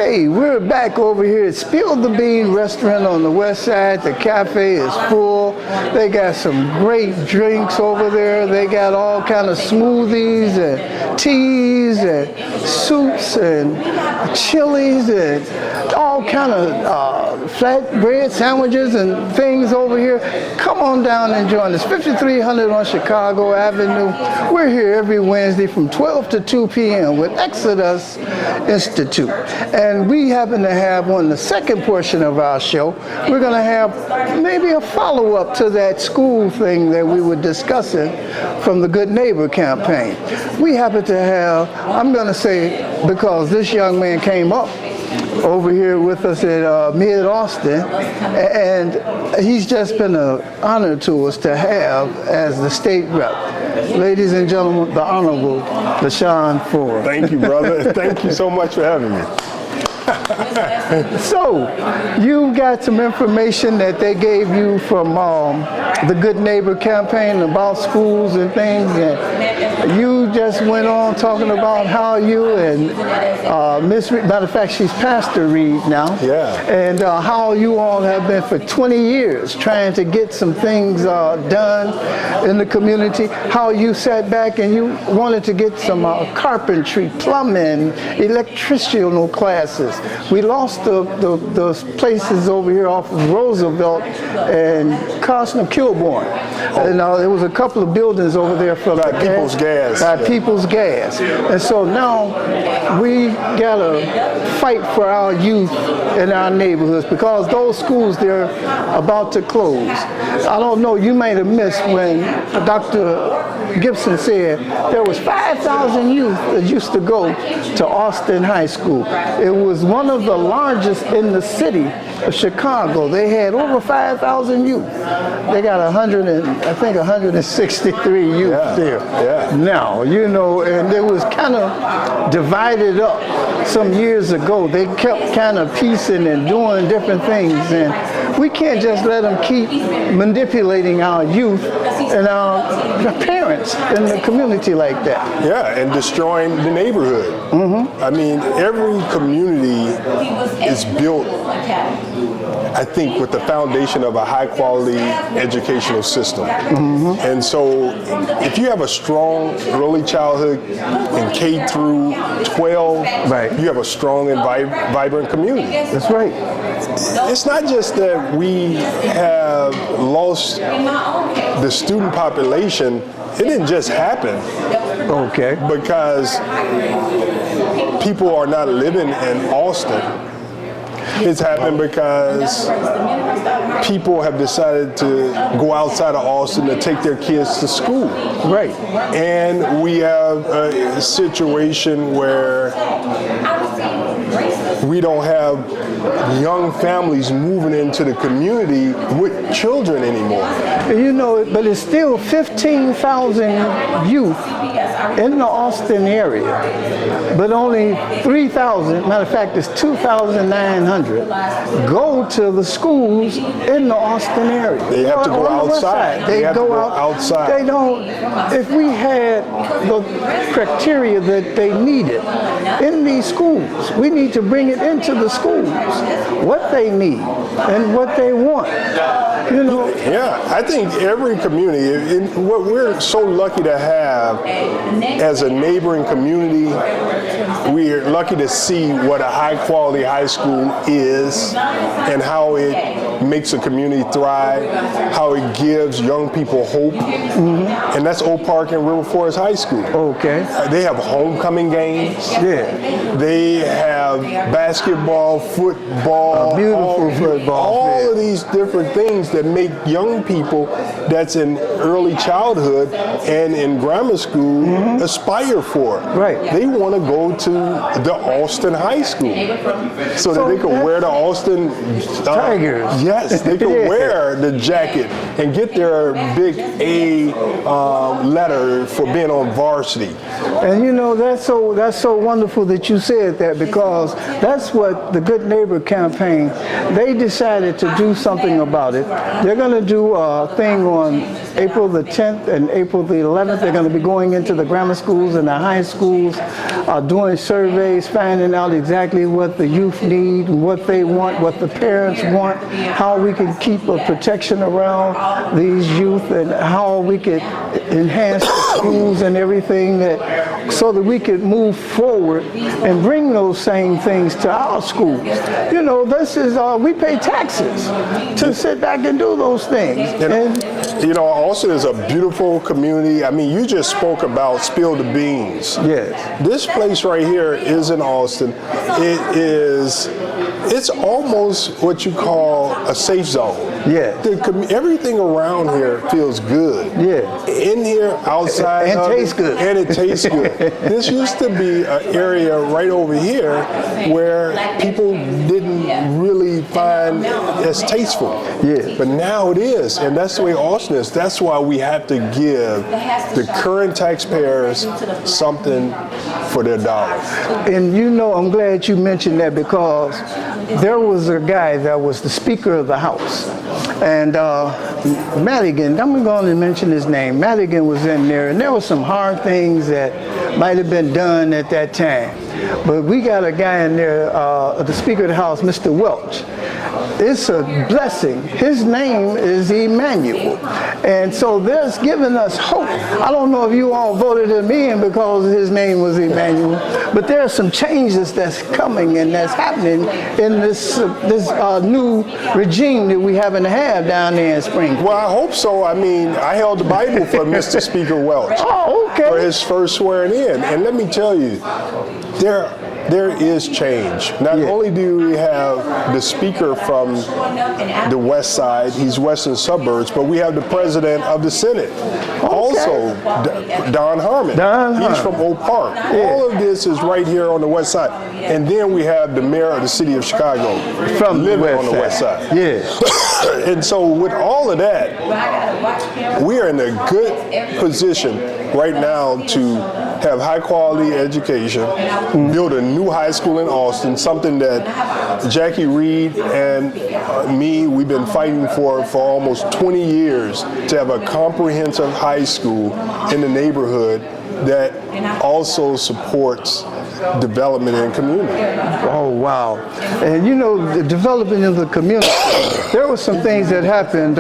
Hey, we're back over here at Spill the Bean restaurant on the west side. The cafe is full. They got some great drinks over there. They got all kind of smoothies and teas and soups and chilies and all kind of flatbread sandwiches and things over here. Come on down and join us. 5300 on Chicago Avenue. We're here every Wednesday from 12 to 2 p.m. with Exodus Institute. And we happen to have on the second portion of our show, we're going to have maybe a follow-up to that school thing that we were discussing from the Good Neighbor campaign. We happen to have, I'm going to say, because this young man came up over here with us at Mid-Austin, and he's just been an honor to us to have as the state rep. Ladies and gentlemen, the Honorable Lashawn Ford. Thank you, brother. Thank you so much for having me. So, you got some information that they gave you from the Good Neighbor campaign about schools and things, and you just went on talking about how you and Miss Reed, matter of fact, she's Pastor Reed now, and how you all have been for 20 years trying to get some things done in the community, how you sat back and you wanted to get some carpentry, plumbing, electrical classes. We lost those places over here off of Roosevelt and Costner Kilbourne. And there was a couple of buildings over there for by People's Gas. By People's Gas. And so now we got to fight for our youth in our neighborhoods because those schools, they're about to close. I don't know, you might have missed when Dr. Gibson said there was 5,000 youth that used to go to Austin High School. It was one of the largest in the city of Chicago. They had over 5,000 youth. They got 163 youth there. Yeah. Now, you know, and it was kind of divided up some years ago. They kept kind of piecing and doing different things, and we can't just let them keep manipulating our youth and our parents in the community like that. Yeah, and destroying the neighborhood. I mean, every community is built, I think, with the foundation of a high-quality educational system. And so if you have a strong early childhood in K through 12, you have a strong and vibrant community. That's right. It's not just that we have lost the student population. It didn't just happen. Okay. Because people are not living in Austin. It's happened because people have decided to go outside of Austin to take their kids to school. Right. And we have a situation where we don't have young families moving into the community with children anymore. You know, but it's still 15,000 youth in the Austin area, but only 3,000, matter of fact, it's 2,900, go to the schools in the Austin area. They have to go outside. They go outside. They don't, if we had the criteria that they needed in these schools, we need to bring it into the schools, what they need and what they want. You know? Yeah, I think every community, what we're so lucky to have as a neighboring community, we're lucky to see what a high quality high school is and how it makes a community thrive, how it gives young people hope. And that's Oak Park and River Forest High School. Okay. They have homecoming games. Yeah. They have basketball, football, beautiful football. All of these different things that make young people that's in early childhood and in grammar school aspire for. Right. They want to go to the Austin High School so that they can wear the Austin Tigers. Yes, they can wear the jacket and get their big A letter for being on varsity. And you know, that's so wonderful that you said that, because because that's what the Good Neighbor campaign, they decided to do something about it. They're going to do a thing on April the 10th and April the 11th. They're going to be going into the grammar schools and the high schools, doing surveys, finding out exactly what the youth need, what they want, what the parents want, how we can keep a protection around these youth, and how we can enhance the schools and everything, that so that we could move forward and bring those same things to our schools. You know, this is we pay taxes to sit back and do those things. And you know, Austin is a beautiful community. I mean, you just spoke about Spill the Beans. yes, This place right here is in Austin. It's almost what you call a safe zone. yes, Everything around here feels good. yes. In here, outside, And of tastes it, good. and it tastes good. This used to be an area right over here where people didn't really find as tasteful. Yeah. But now it is, and that's the way Austin is. That's why we have to give the current taxpayers something for their dollars. And you know, I'm glad you mentioned that, because there was a guy that was the Speaker of the House. And Madigan, I'm going to mention his name. Madigan was in there, and there were some hard things that might have been done at that time. But we got a guy in there, the Speaker of the House, Mr. Welch. It's a blessing. His name is Emmanuel. And so there's given us hope. I don't know if you all voted him in because his name was Emmanuel, but there are some changes that's coming and that's happening in this new regime that we happen to have down there in Springfield. Well, I hope so. I mean, I held the Bible for Mr. Speaker Welch Oh, okay. for his first swearing in. And let me tell you, there is change. Not Yeah. only do we have the speaker from the west side, he's western suburbs, but we have the president of the Senate. Also, Don Harmon. Don He's Harmon. from Oak Park. Yeah. All of this is right here on the west side. And then we have the mayor of the city of Chicago From the living on the west side. Yeah. And so with all of that, we are in a good position right now to have high quality education, build a new high school in Austin, something that Jackie Reed and me, we've been fighting for almost 20 years, to have a comprehensive high school in the neighborhood that also supports development in community. Oh, wow. And you know, the development of the community, there were some things that happened.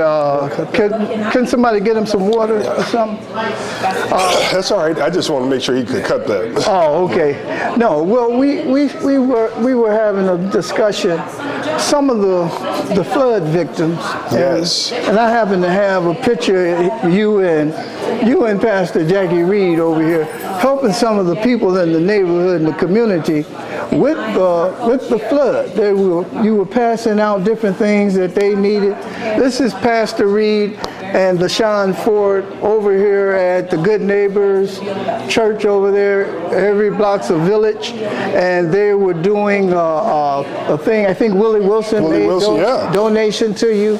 Can somebody get him some water or something? That's all right. I just want to make sure he could cut that. Oh, okay. No, well, we were having a discussion. Some of the flood victims. Yes. And I happen to have a picture of you and Pastor Jackie Reed over here helping some of the people in the neighborhood and the community with the flood. You were passing out different things that they needed. This is Pastor Reed and Lashawn Ford over here at the Good Neighbors Church over there. Every block's a village, and they were doing a thing. I think Willie Wilson made a donation to you.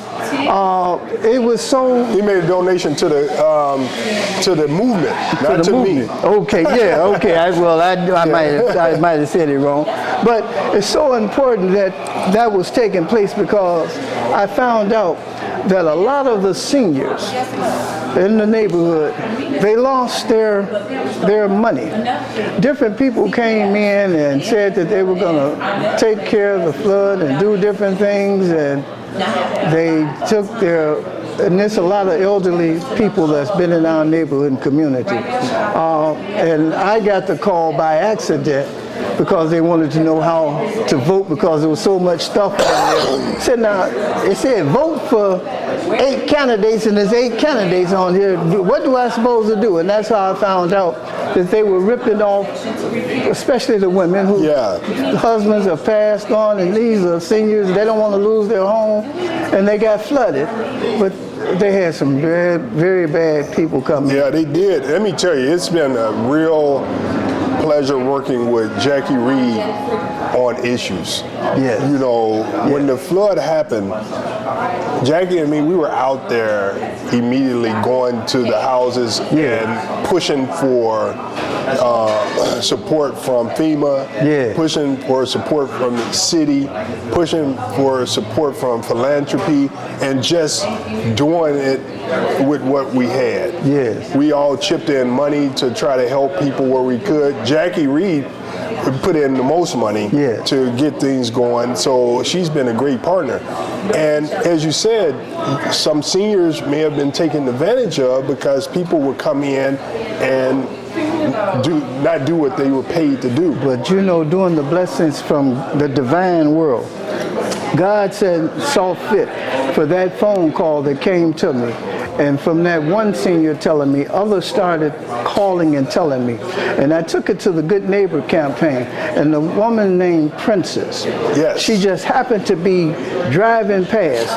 It was so. He made a donation to the movement, not to me. Okay, yeah, okay. I might have said it wrong, but it's so important that was taking place, because I found out that a lot of the seniors in the neighborhood, they lost their money. Different people came in and said that they were going to take care of the flood and do different things, and they took and there's a lot of elderly people that's been in our neighborhood and community. And I got the call by accident, because they wanted to know how to vote, because there was so much stuff on there. It said vote for 8 candidates, and there's 8 candidates on here. What do I supposed to do? And that's how I found out that they were ripping off, especially the women whose husbands have passed on, and these are seniors. They don't want to lose their home, and they got flooded. But they had some very, very bad people coming. Yeah, they did. Let me tell you, it's been a real pleasure working with Jackie Reed on issues. Yes. You know, when the flood happened, Jackie and me, we were out there immediately going to the houses and pushing for support from FEMA, pushing for support from the city, pushing for support from philanthropy, and just doing it with what we had. Yes. We all chipped in money to try to help people where we could. Jackie Reed put in the most money to get things going, so she's been a great partner. And as you said, some seniors may have been taken advantage of because people would come in and not do what they were paid to do. But you know, doing the blessings from the divine world, God saw fit for that phone call that came to me. And from that one senior telling me, others started calling and telling me. And I took it to the Good Neighbor campaign. And the woman named Princess, she just happened to be driving past.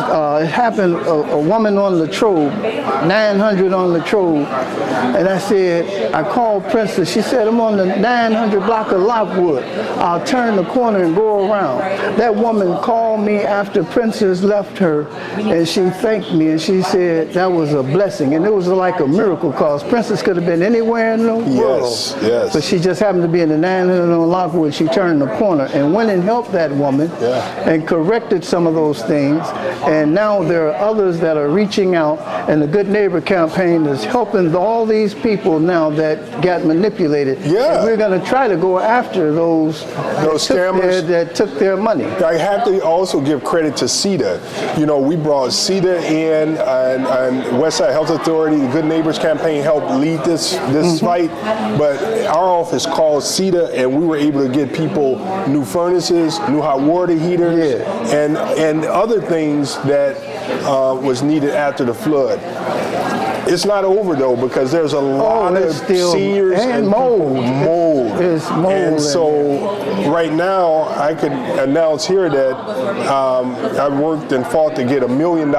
It happened, a woman on Latrobe, 900 on Latrobe. And I said, I called Princess. She said, I'm on the 900 block of Lockwood. I'll turn the corner and go around. That woman called me after Princess left her, and she thanked me, and she said that was a blessing. And it was like a miracle, because Princess could have been anywhere in the world. But she just happened to be in the 900 on Lockwood. She turned the corner and went and helped that woman and corrected some of those things. And now there are others that are reaching out, and the Good Neighbor campaign is helping all these people now that got manipulated. And we're going to try to go after those scammers that took their money. I have to also give credit to CETA. You know, we brought CETA in, and Westside Health Authority, the Good Neighbors campaign helped lead this fight. But our office called CETA, and we were able to get people new furnaces, new hot water heaters, and other things that was needed after the flood. It's not over though, because there's a lot of seniors and mold. It's mold. And so right now I can announce here that I've worked and fought to get $1 million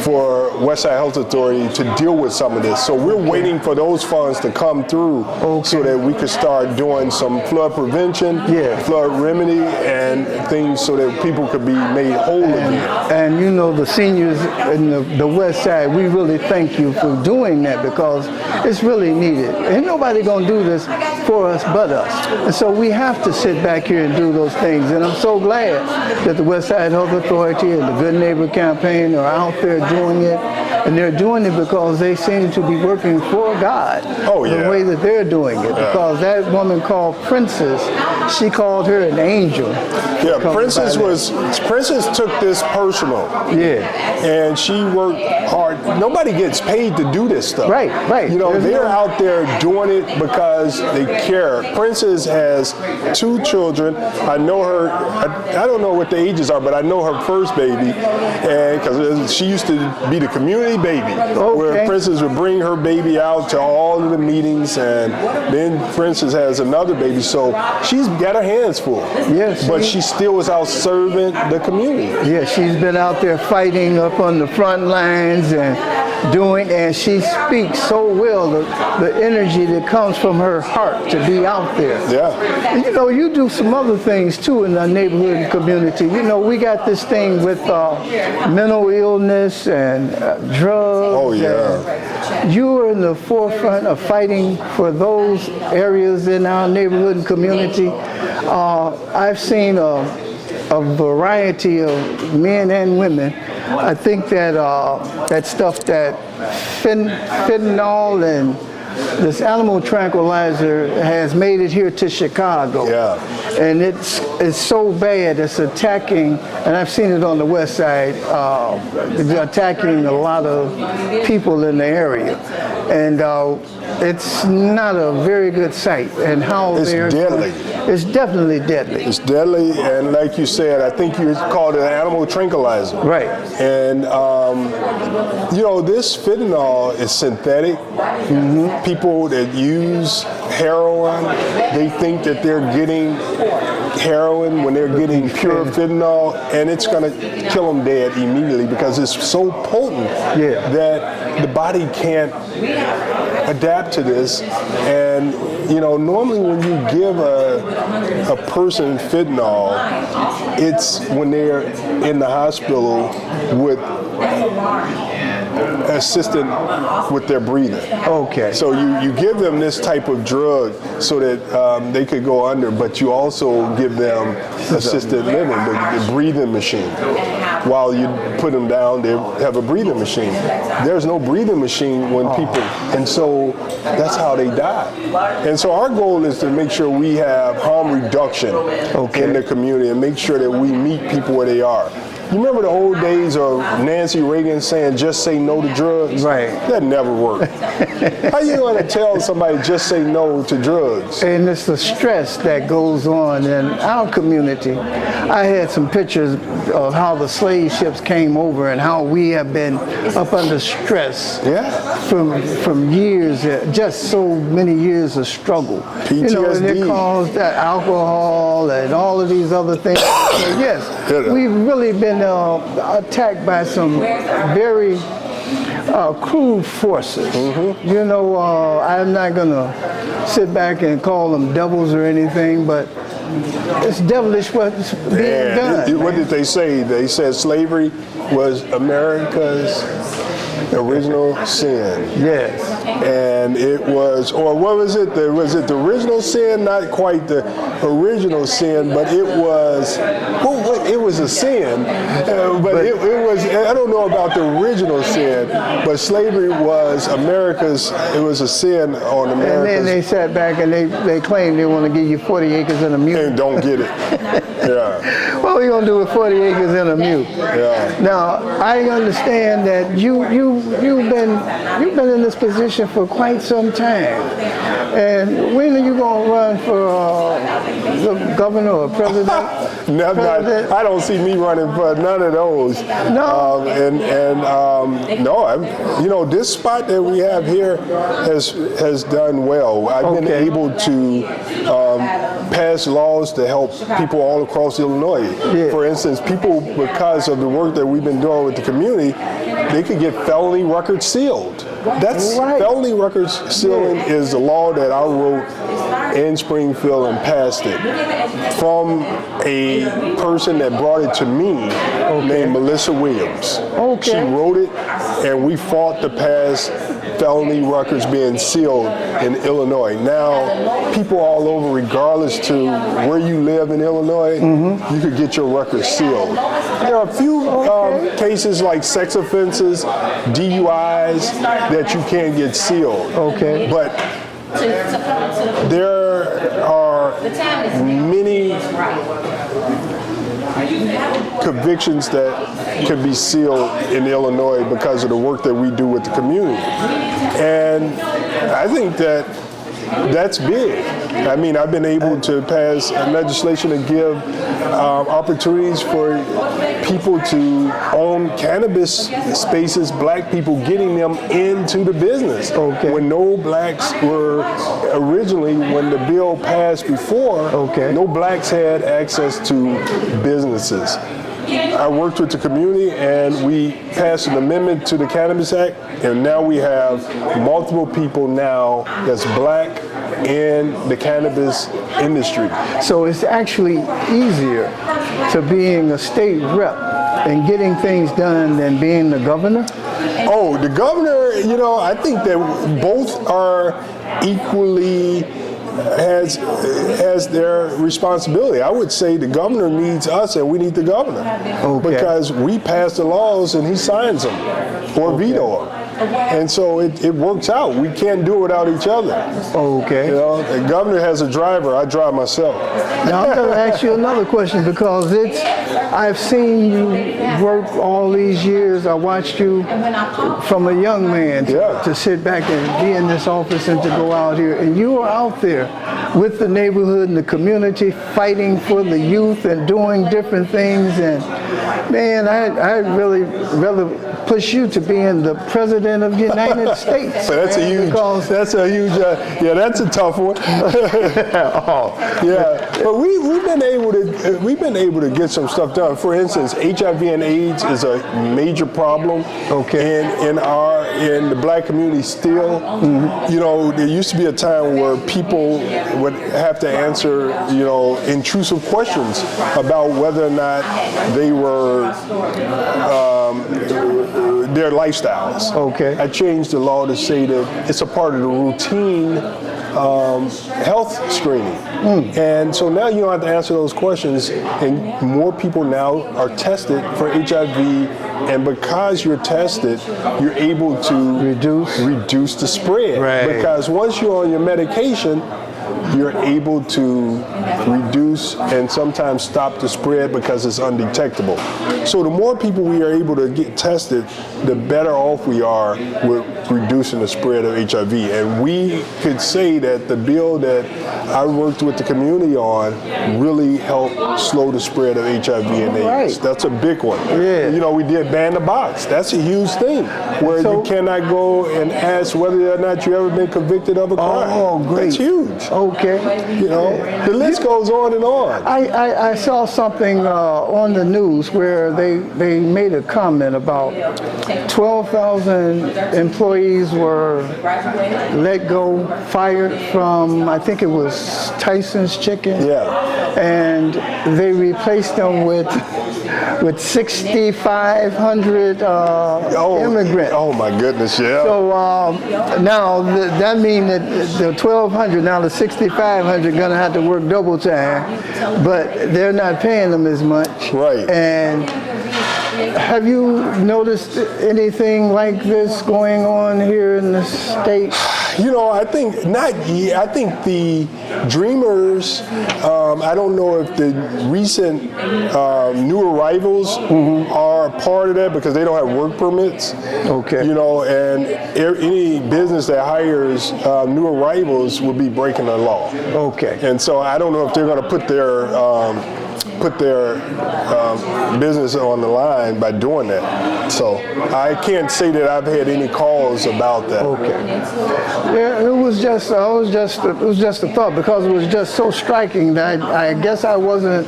for Westside Health Authority to deal with some of this. So we're waiting for those funds to come through so that we could start doing some flood prevention, flood remedy, and things so that people could be made whole again. And you know, the seniors in the West Side, we really thank you for doing that, because it's really needed. Ain't nobody gonna do this for us but us. And so we have to sit back here and do those things. And I'm so glad that the Westside Health Authority and the Good Neighbor campaign are out there doing it. And they're doing it because they seem to be working for God. The way that they're doing it. Because that woman called Princess, she called her an angel. Princess took this personal. And she worked hard. Nobody gets paid to do this stuff. Right. You know, they're out there doing it because they care. Princess has 2 children. I know her, I don't know what the ages are, but I know her first baby. And because she used to be the community baby, where Princess would bring her baby out to all of the meetings, and then Princess has another baby, so she's got her hands full. But she still is out serving the community. She's been out there fighting up on the front lines and and she speaks so well, the energy that comes from her heart to be out there. And, you know, you do some other things too in the neighborhood and community. You know, we got this thing with mental illness and drugs. And you are in the forefront of fighting for those areas in our neighborhood and community. I've seen a variety of men and women. I think that that stuff, that fentanyl and this animal tranquilizer has made it here to Chicago. And it's so bad, it's attacking, and I've seen it on the west side, attacking a lot of people in the area. And it's not a very good sight. And how it's deadly. It's definitely deadly. It's deadly, and like you said, I think you called it an animal tranquilizer. And you know, this fentanyl is synthetic. People that use heroin, they think that they're getting heroin when they're getting pure fentanyl, and it's going to kill them dead immediately because it's so potent that the body can't adapt to this. And normally when you give a person fentanyl, it's when they're in the hospital with assistant with their breathing. Okay. So you give them this type of drug so that they could go under, but you also give them assisted living, the breathing machine. While you put them down, they have a breathing machine. There's no breathing machine when people, and so that's how they die. And so our goal is to make sure we have harm reduction in the community and make sure that we meet people where they are. You remember the old days of Nancy Reagan saying, just say no to drugs? Right. That never worked. How you going to tell somebody just say no to drugs? And it's the stress that goes on in our community. I had some pictures of how the slave ships came over and how we have been up under stress from years, just so many years of struggle. PTSD. And it caused that alcohol and all of these other things. So yes, we've really been attacked by some very crude forces. I'm not going to sit back and call them devils or anything, but it's devilish what's being done. What did they say? They said slavery was America's original sin. Yes. And it was, or what was it? Was it the original sin? Not quite the original sin, but it was, it was a sin. But it was, I don't know about the original sin, but slavery was it was a sin on America. And then they sat back and they claimed they want to give you 40 acres and a mule. And don't get it. Yeah. What are we going to do with 40 acres and a mule? Yeah. Now, I understand that you've been in this position for quite some time. And when are you going to run for the governor or president? I don't see me running for none of those. No. No, this spot that we have here has done well. I've been able to pass laws to help people all across Illinois. Yeah. For instance, people, because of the work that we've been doing with the community, they could get felony records sealed. That's right. Felony records sealing is the law that I wrote in Springfield and passed it from a person that brought it to me named Melissa Williams. She wrote it, and we fought to pass felony records being sealed in Illinois. Now, people all over, regardless to where you live in Illinois, you could get your records sealed. There are a few cases like sex offenses, DUIs, that you can't get sealed. But there are many convictions that can be sealed in Illinois because of the work that we do with the community. And I think that's big. I mean, I've been able to pass legislation to give opportunities for people to own cannabis spaces, black people getting them into the business. When no blacks were originally, when the bill passed before, no blacks had access to businesses. I worked with the community and we passed an amendment to the Cannabis Act, and now we have multiple people now that's black in the cannabis industry. So it's actually easier to being a state rep and getting things done than being the governor? Oh, the governor, I think that both are equally has their responsibility. I would say the governor needs us and we need the governor because we pass the laws and he signs them or veto them. And so it works out. We can't do it without each other. The governor has a driver. I drive myself. Now I'm going to ask you another question because I've seen you work all these years. I watched you from a young man to sit back and be in this office and to go out here. And you are out there with the neighborhood and the community fighting for the youth and doing different things. And man, I'd really rather push you to being the president of the United States. So that's a huge, that's a tough one. But we've been able to get some stuff done. For instance, HIV and AIDS is a major problem. Okay. In the black community still. You know, there used to be a time where people would have to answer, you know, intrusive questions about whether or not they were their lifestyles. Okay. I changed the law to say that it's a part of the routine health screening. And so now you don't have to answer those questions, and more people now are tested for HIV, and because you're tested, you're able to reduce the spread. Right. Because once you're on your medication, you're able to reduce and sometimes stop the spread because it's undetectable. So the more people we are able to get tested, the better off we are with reducing the spread of HIV. And we could say that the bill that I worked with the community on really helped slow the spread of HIV and AIDS. Right. That's a big one. Yeah. You know, we did ban the box. That's a huge thing, where you cannot go and ask whether or not you ever been convicted of a crime. Oh, great. That's huge. Okay. You know, the list goes on and on. I saw something on the news where they made a comment about 12,000 employees were let go, fired from, I think it was Tyson's Chicken. Yeah. And they replaced them with 6,500 immigrants. Oh my goodness, yeah. So now that means that the 1,200, now the 6,500 are gonna have to work double time, but they're not paying them as much. Right. And have you noticed anything like this going on here in the state? You know, I think not yet. I think the Dreamers, I don't know if the recent new arrivals are part of that because they don't have work permits. Okay. You know, and any business that hires new arrivals would be breaking the law. Okay. And so I don't know if they're going to put their business on the line by doing that. So I can't say that I've had any calls about that. Okay. Yeah, it was just a thought because it was just so striking that I guess I wasn't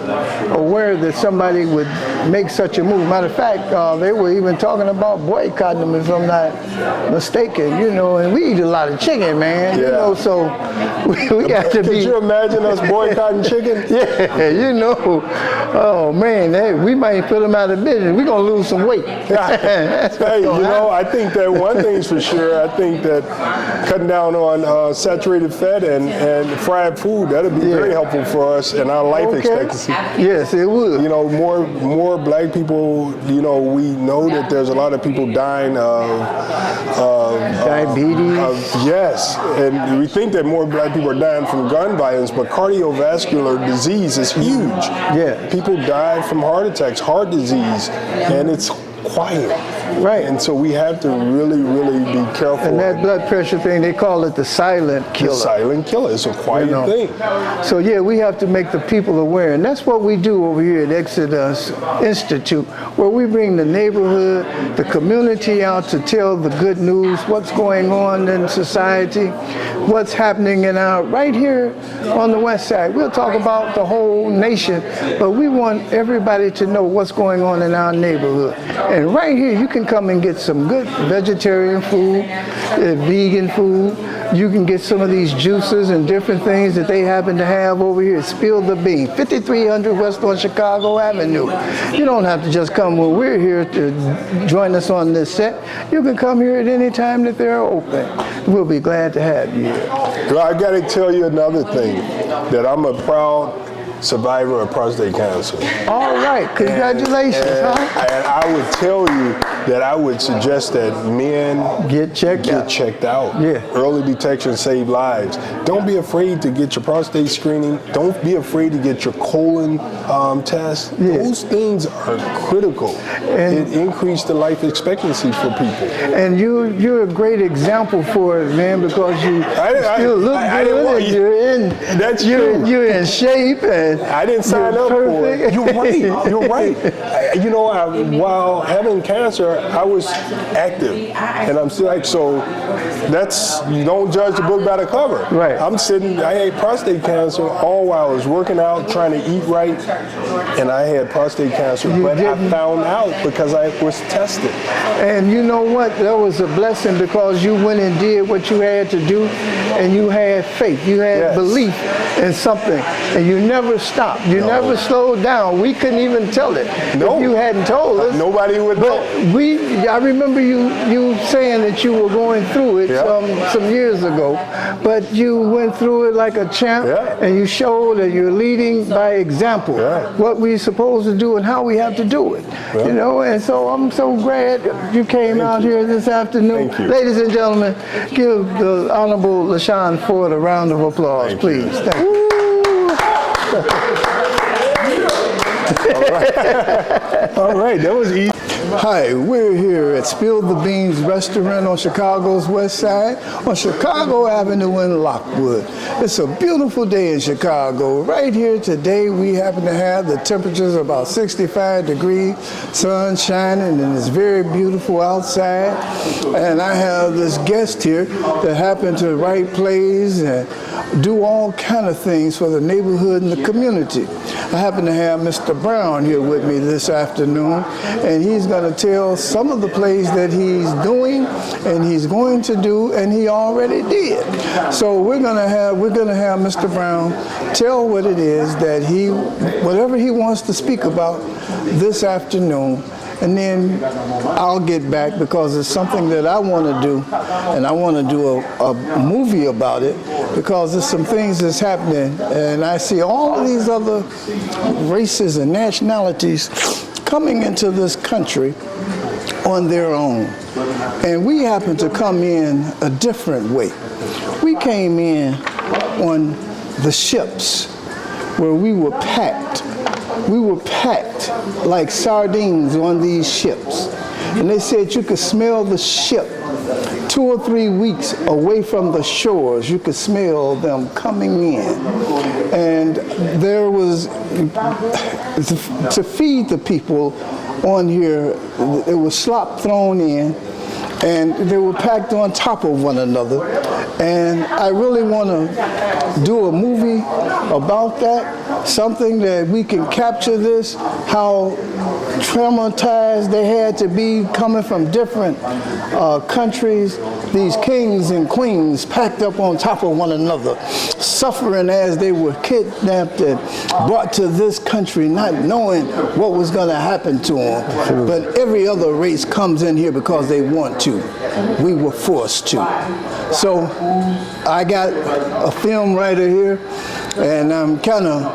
aware that somebody would make such a move. Matter of fact, they were even talking about boycotting them, if I'm not mistaken. You know, and we eat a lot of chicken, man. Yeah. You know, so we got to be. Could you imagine us boycotting chicken? Yeah, you know. Oh man, hey, we might put them out of business. We're gonna lose some weight. Hey, you know, I think that one thing's for sure. I think that cutting down on saturated fat and fried food, that'll be very helpful for us in our life expectancy. Yes, it would. You know, more black people. You know, we know that there's a lot of people dying of diabetes. Yes, and we think that more black people are dying from gun violence, but cardiovascular disease is huge. Yeah. People die from heart attacks, heart disease, and it's quiet. Right. And so we have to really, really be careful. And that blood pressure thing, they call it the silent killer. The silent killer. It's a quiet thing. So yeah, we have to make the people aware. And that's what we do over here at Exodus Institute, where we bring the neighborhood, the community out to tell the good news, what's going on in society, what's happening in right here on the west side. We'll talk about the whole nation, but we want everybody to know what's going on in our neighborhood. And right here, you can come and get some good vegetarian food, vegan food. You can get some of these juices and different things that they happen to have over here. Spill the Bean, 5300 West on Chicago Avenue. You don't have to just come when we're here to join us on this set. You can come here at any time that they're open. We'll be glad to have you here. Well, I got to tell you another thing, that I'm a proud survivor of prostate cancer. All right, congratulations, and I would tell you that I would suggest that men get checked out. Yeah. Early detection saves lives. Don't be afraid to get your prostate screening. Don't be afraid to get your colon test. Yeah. Those things are critical. It increased the life expectancy for people. And you're a great example for it, man, because you still look good and you're in shape and I didn't sign up for it. You're right. you know, while having cancer, I was active, and I'm still like, so that's, you don't judge the book by the cover. Right. I'm sitting, I had prostate cancer all while I was working out, trying to eat right, and I had prostate cancer, but I found out because I was tested. And you know what? That was a blessing because you went and did what you had to do, and you had faith. You had belief in something, and you never stopped. You never slowed down. We couldn't even tell it if you hadn't told us. Nobody would know. I remember you saying that you were going through it some years ago, but you went through it like a champ, and you showed that you're leading by example what we're supposed to do and how we have to do it. You know, and so I'm so glad you came out here this afternoon. Thank you. Ladies and gentlemen, give the Honorable Lashawn Ford a round of applause, please. Thank you. All right, that was easy. Hi, we're here at Spill the Beans Restaurant on Chicago's West Side, on Chicago Avenue in Lockwood. It's a beautiful day in Chicago. Right here today, we happen to have the temperatures about 65 degrees, sun shining, and it's very beautiful outside. And I have this guest here that happened to write plays and do all kind of things for the neighborhood and the community. I happen to have Mr. Brown here with me this afternoon, and he's going to tell some of the plays that he's doing and he's going to do and he already did. So we're going to have Mr. Brown tell what it is that whatever he wants to speak about this afternoon. And then I'll get back because it's something that I want to do, and I want to do a movie about it because there's some things that's happening, and I see all of these other races and nationalities coming into this country on their own. And we happen to come in a different way. We came in on the ships where we were packed. We were packed like sardines on these ships. And they said you could smell the ship 2 or 3 weeks away from the shores. You could smell them coming in. And there was, to feed the people on here, it was slop thrown in, and they were packed on top of one another. And I really want to do a movie about that, something that we can capture this, how traumatized they had to be coming from different countries, these kings and queens packed up on top of one another, suffering as they were kidnapped and brought to this country, not knowing what was going to happen to them. But every other race comes in here because they want to. We were forced to. So I got a film writer here, and I'm kind of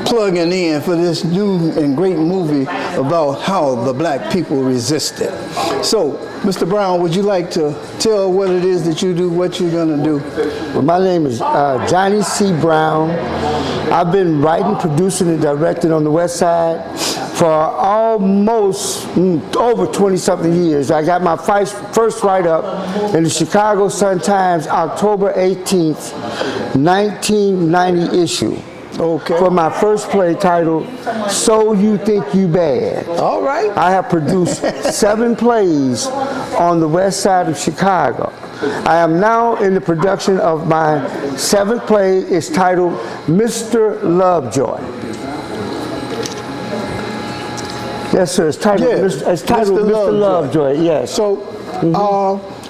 plugging in for this new and great movie about how the black people resisted. So, Mr. Brown, would you like to tell what it is that you do, what you're going to do? Well, my name is Johnny C. Brown. I've been writing, producing, and directing on the West Side for almost over 20-something years. I got my first write-up in the Chicago Sun-Times, October 18th, 1990 issue. Okay. For my first play titled, So You Think You Bad. All right. I have produced 7 plays on the west side of Chicago. I am now in the production of my 7th play. It's titled Mr. Lovejoy. Yes, sir. It's titled, Mr. Lovejoy. Yes. So,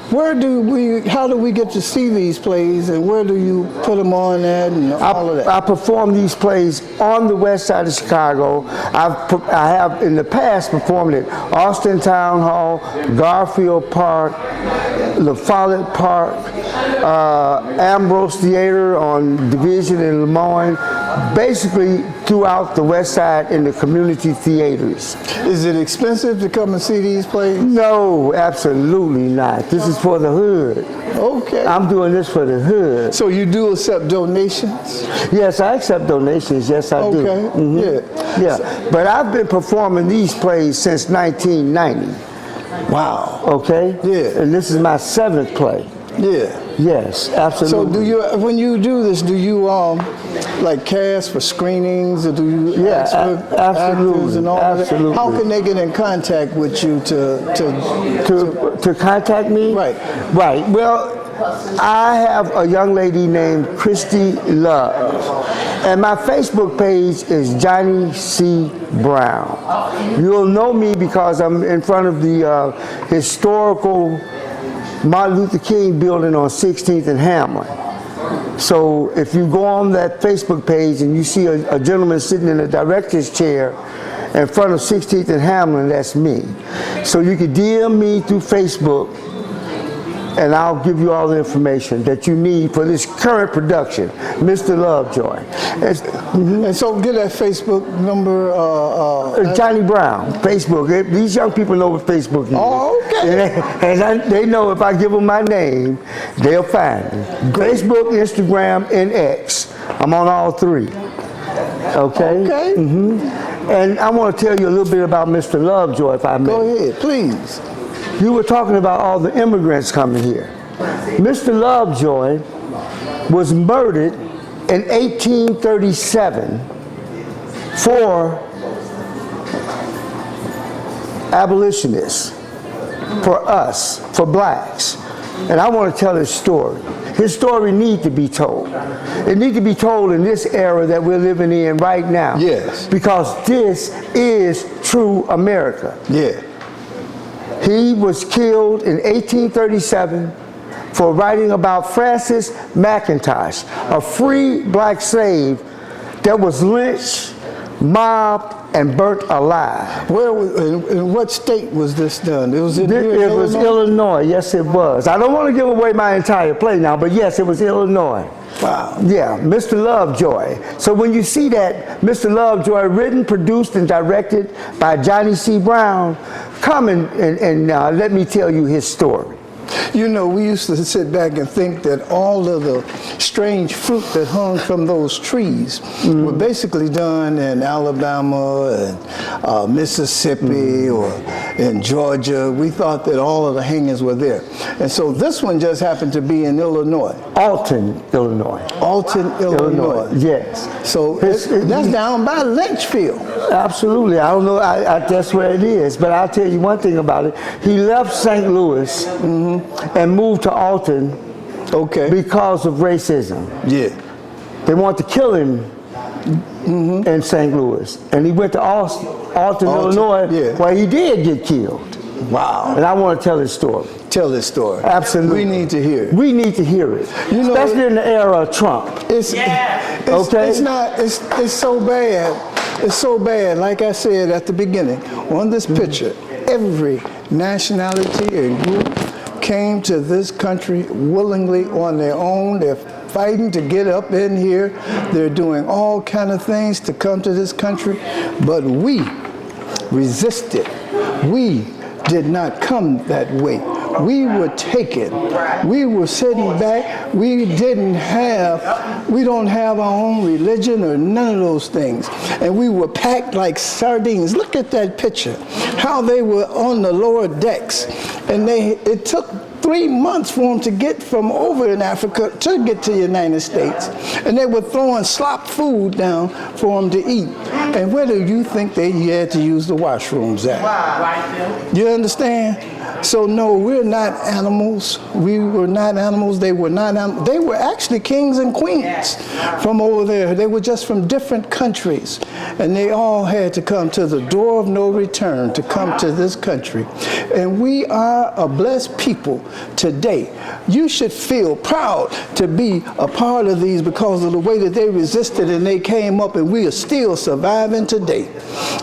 how do we get to see these plays, and where do you put them on at, and all of that? I perform these plays on the west side of Chicago. I have in the past performed at Austin Town Hall, Garfield Park, La Follette Park, Ambrose Theater on Division in Lemoyne, basically throughout the west side in the community theaters. Is it expensive to come and see these plays? No, absolutely not. This is for the hood. Okay. I'm doing this for the hood. So you do accept donations? Yes, I accept donations. Yes, I do. Okay. Mm-hmm. Yeah. But I've been performing these plays since 1990. Wow. Okay? Yeah. And this is my 7th play. Yeah. Yes, absolutely. So do you, when you do this, do you like cast for screenings, or do you ask for actors and all absolutely. that? How can they get in contact with you to contact me? Right. Right. Well, I have a young lady named Christy Love, and my Facebook page is Johnny C. Brown. You'll know me because I'm in front of the historical Martin Luther King building on 16th and Hamlin. So if you go on that Facebook page and you see a gentleman sitting in a director's chair in front of 16th and Hamlin, that's me. So you can DM me through Facebook, and I'll give you all the information that you need for this current production, Mr. Lovejoy. And so get that Facebook number. Johnny Brown, Facebook. These young people know what Facebook is. Oh, okay. And they know if I give them my name, they'll find me. Facebook, Instagram, and X. I'm on all three. Okay? Okay. And I want to tell you a little bit about Mr. Lovejoy, if I may. Go ahead, please. You were talking about all the immigrants coming here. Mr. Lovejoy was murdered in 1837 for abolitionists, for us, for blacks. And I want to tell his story. His story needs to be told. It needs to be told in this era that we're living in right now. Yes. Because this is true America. Yeah. He was killed in 1837 for writing about Francis McIntosh, a free black slave that was lynched, mobbed, and burnt alive. Where was, in what state was this done? It was in It was Illinois. Yes, it was. I don't want to give away my entire play now, but yes, it was Illinois. Wow. Yeah, Mr. Lovejoy. So when you see that, Mr. Lovejoy, written, produced, and directed by Johnny C. Brown, come and let me tell you his story. You know, we used to sit back and think that all of the strange fruit that hung from those trees were basically done in Alabama and Mississippi or in Georgia. We thought that all of the hangings were there. And so this one just happened to be in Illinois. Alton, Illinois. Alton, Illinois. Yes. So that's down by Lynchfield. Absolutely. I don't know. That's where it is. But I'll tell you one thing about it. He left St. Louis and moved to Alton because of racism. Yeah. They wanted to kill him in St. Louis. And he went to Alton, Illinois, where he did get killed. Wow. And I want to tell his story. Tell this story. Absolutely. We need to hear it. We need to hear it. You know, especially in the era of Trump. It's so bad. It's so bad. Like I said at the beginning, on this picture, every nationality and group came to this country willingly on their own. They're fighting to get up in here. They're doing all kind of things to come to this country, but we resisted. We did not come that way. We were taken. We were sitting back. We don't have our own religion or none of those things. And we were packed like sardines. Look at that picture, how they were on the lower decks. And it took 3 months for them to get from over in Africa to get to the United States. And they were throwing slop food down for them to eat. And where do you think they had to use the washrooms at? You understand? So no, we're not animals. We were not animals. They were not animals. They were actually kings and queens from over there. They were just from different countries. And they all had to come to the door of no return to come to this country. And we are a blessed people today. You should feel proud to be a part of these because of the way that they resisted and they came up, and we are still surviving today.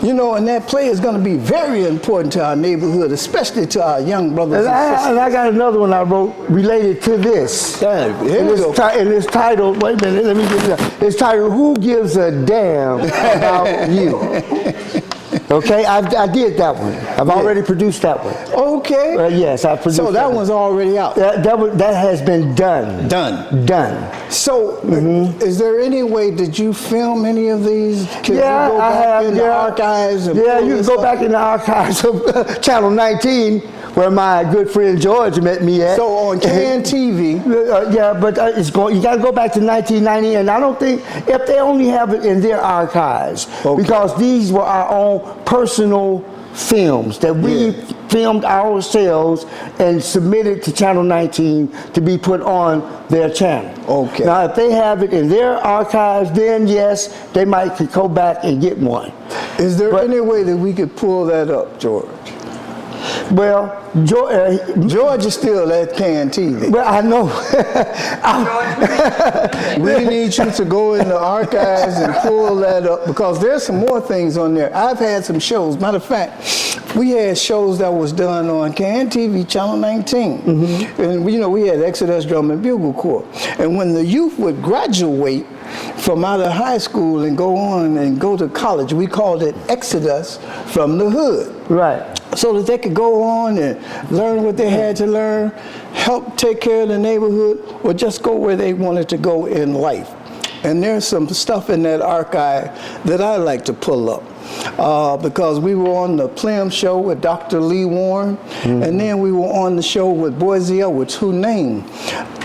You know, and that play is going to be very important to our neighborhood, especially to our young brothers and sisters. And I got another one I wrote related to this. Here we go. And it's titled, wait a minute, let me get it. It's titled, Who Gives a Damn About You? Okay, I did that one. I've already produced that one. Okay. Yes, I produced that. So that one's already out. That has been done. Done. So, is there any way, did you film any of these? Can you go back in the archives? And you can go back in the archives of Channel 19. where my good friend George met me at. So on CAN TV, Yeah, but it's going. You got to go back to 1990, and I don't think if they only have it in their archives, because these were our own personal films that we filmed ourselves and submitted to Channel 19 to be put on their channel. Okay. Now, if they have it in their archives, then yes, they might could go back and get one. is there any way that we could pull that up, George? Well, George is still at CAN TV. well, I know. We need you to go in the archives and pull that up, because there's some more things on there. I've had some shows. Matter of fact, we had shows that was done on CAN TV, Channel 19. And we had Exodus Drum and Bugle Corps. And when the youth would graduate from out of high school and go on and go to college, we called it Exodus from the Hood. Right. So that they could go on and learn what they had to learn, help take care of the neighborhood, or just go where they wanted to go in life. And there's some stuff in that archive that I like to pull up. Because we were on the Plim show with Dr. Lee Warren, and then we were on the show with Boise Edwards, who named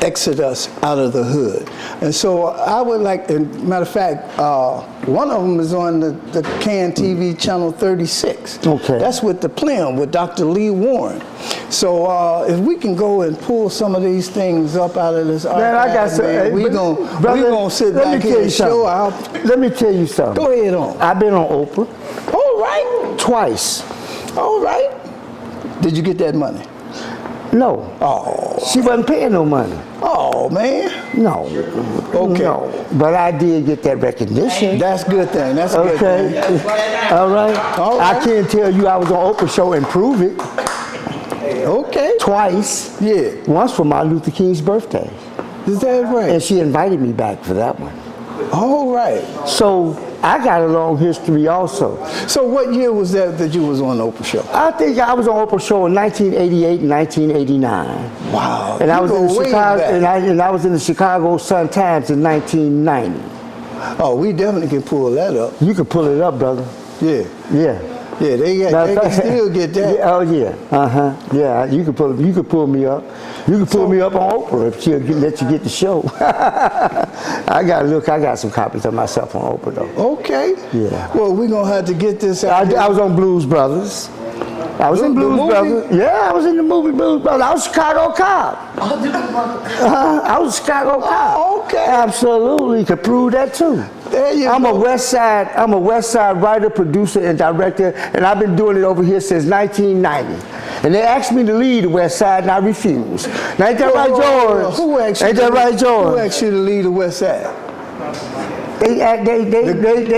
Exodus out of the Hood. And so I would like, and matter of fact, one of them is on the CAN TV channel 36. Okay. That's with the Plim, with Dr. Lee Warren. So if we can go and pull some of these things up out of this archive, Man, I got some. we gonna sit back here and show out. Let me tell you something. Go ahead on. I've been on Oprah All right. twice. All right. Did you get that money? No. Oh. She wasn't paying no money. Oh, man. No. Okay. No. But I did get that recognition. That's a good thing. That's a good Okay. thing. All right. All right. I can't tell you I was on Oprah show and prove it. Okay. Twice. Yeah. Once for Martin Luther King's birthday. Is that right? And she invited me back for that one. All right. So I got a long history also. So what year was that you was on the Oprah show? I think I was on Oprah show in 1988 and 1989. Wow. And I You was go in way Chicago, back. and I was in the Chicago Sun-Times in 1990. Oh, we definitely can pull that up. You can pull it up, brother. Yeah. Yeah. Yeah, they can still get that. Yeah, oh yeah. Yeah, you can pull me up. You can pull me up on Oprah if she'll let you get the show. I got some copies of myself on Oprah though. Okay. Yeah. Well, we're gonna have to get this out. I was on Blues Brothers. I was in The Blues movie? Brothers. Yeah, I was in the movie Blues Brothers. I was a Chicago cop. I was a Chicago cop. Oh, okay. Absolutely, could prove that too. There you I'm go. a West Side writer, producer, and director, and I've been doing it over here since 1990. And they asked me to lead the West Side, and I refused. Now, ain't that right, George? Who asked you? Ain't that right, George? Who asked you to lead the West Side? They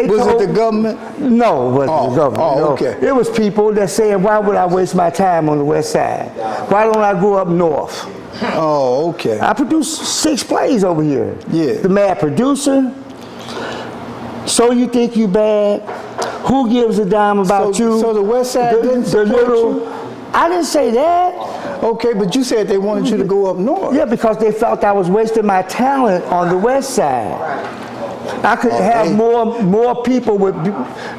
Was told, it the government? No, it wasn't the government. Oh, no. okay. It was people that saying, why would I waste my time on the West Side? Why don't I go up north? Oh, okay. I produced 6 plays over here. Yeah. The Mad Producer, So You Think You Bad, Who Gives a Dime About You? So the West Side didn't support you? I didn't say that. Okay, but you said they wanted you to go up north. Yeah, because they felt I was wasting my talent on the West Side. I could have more people would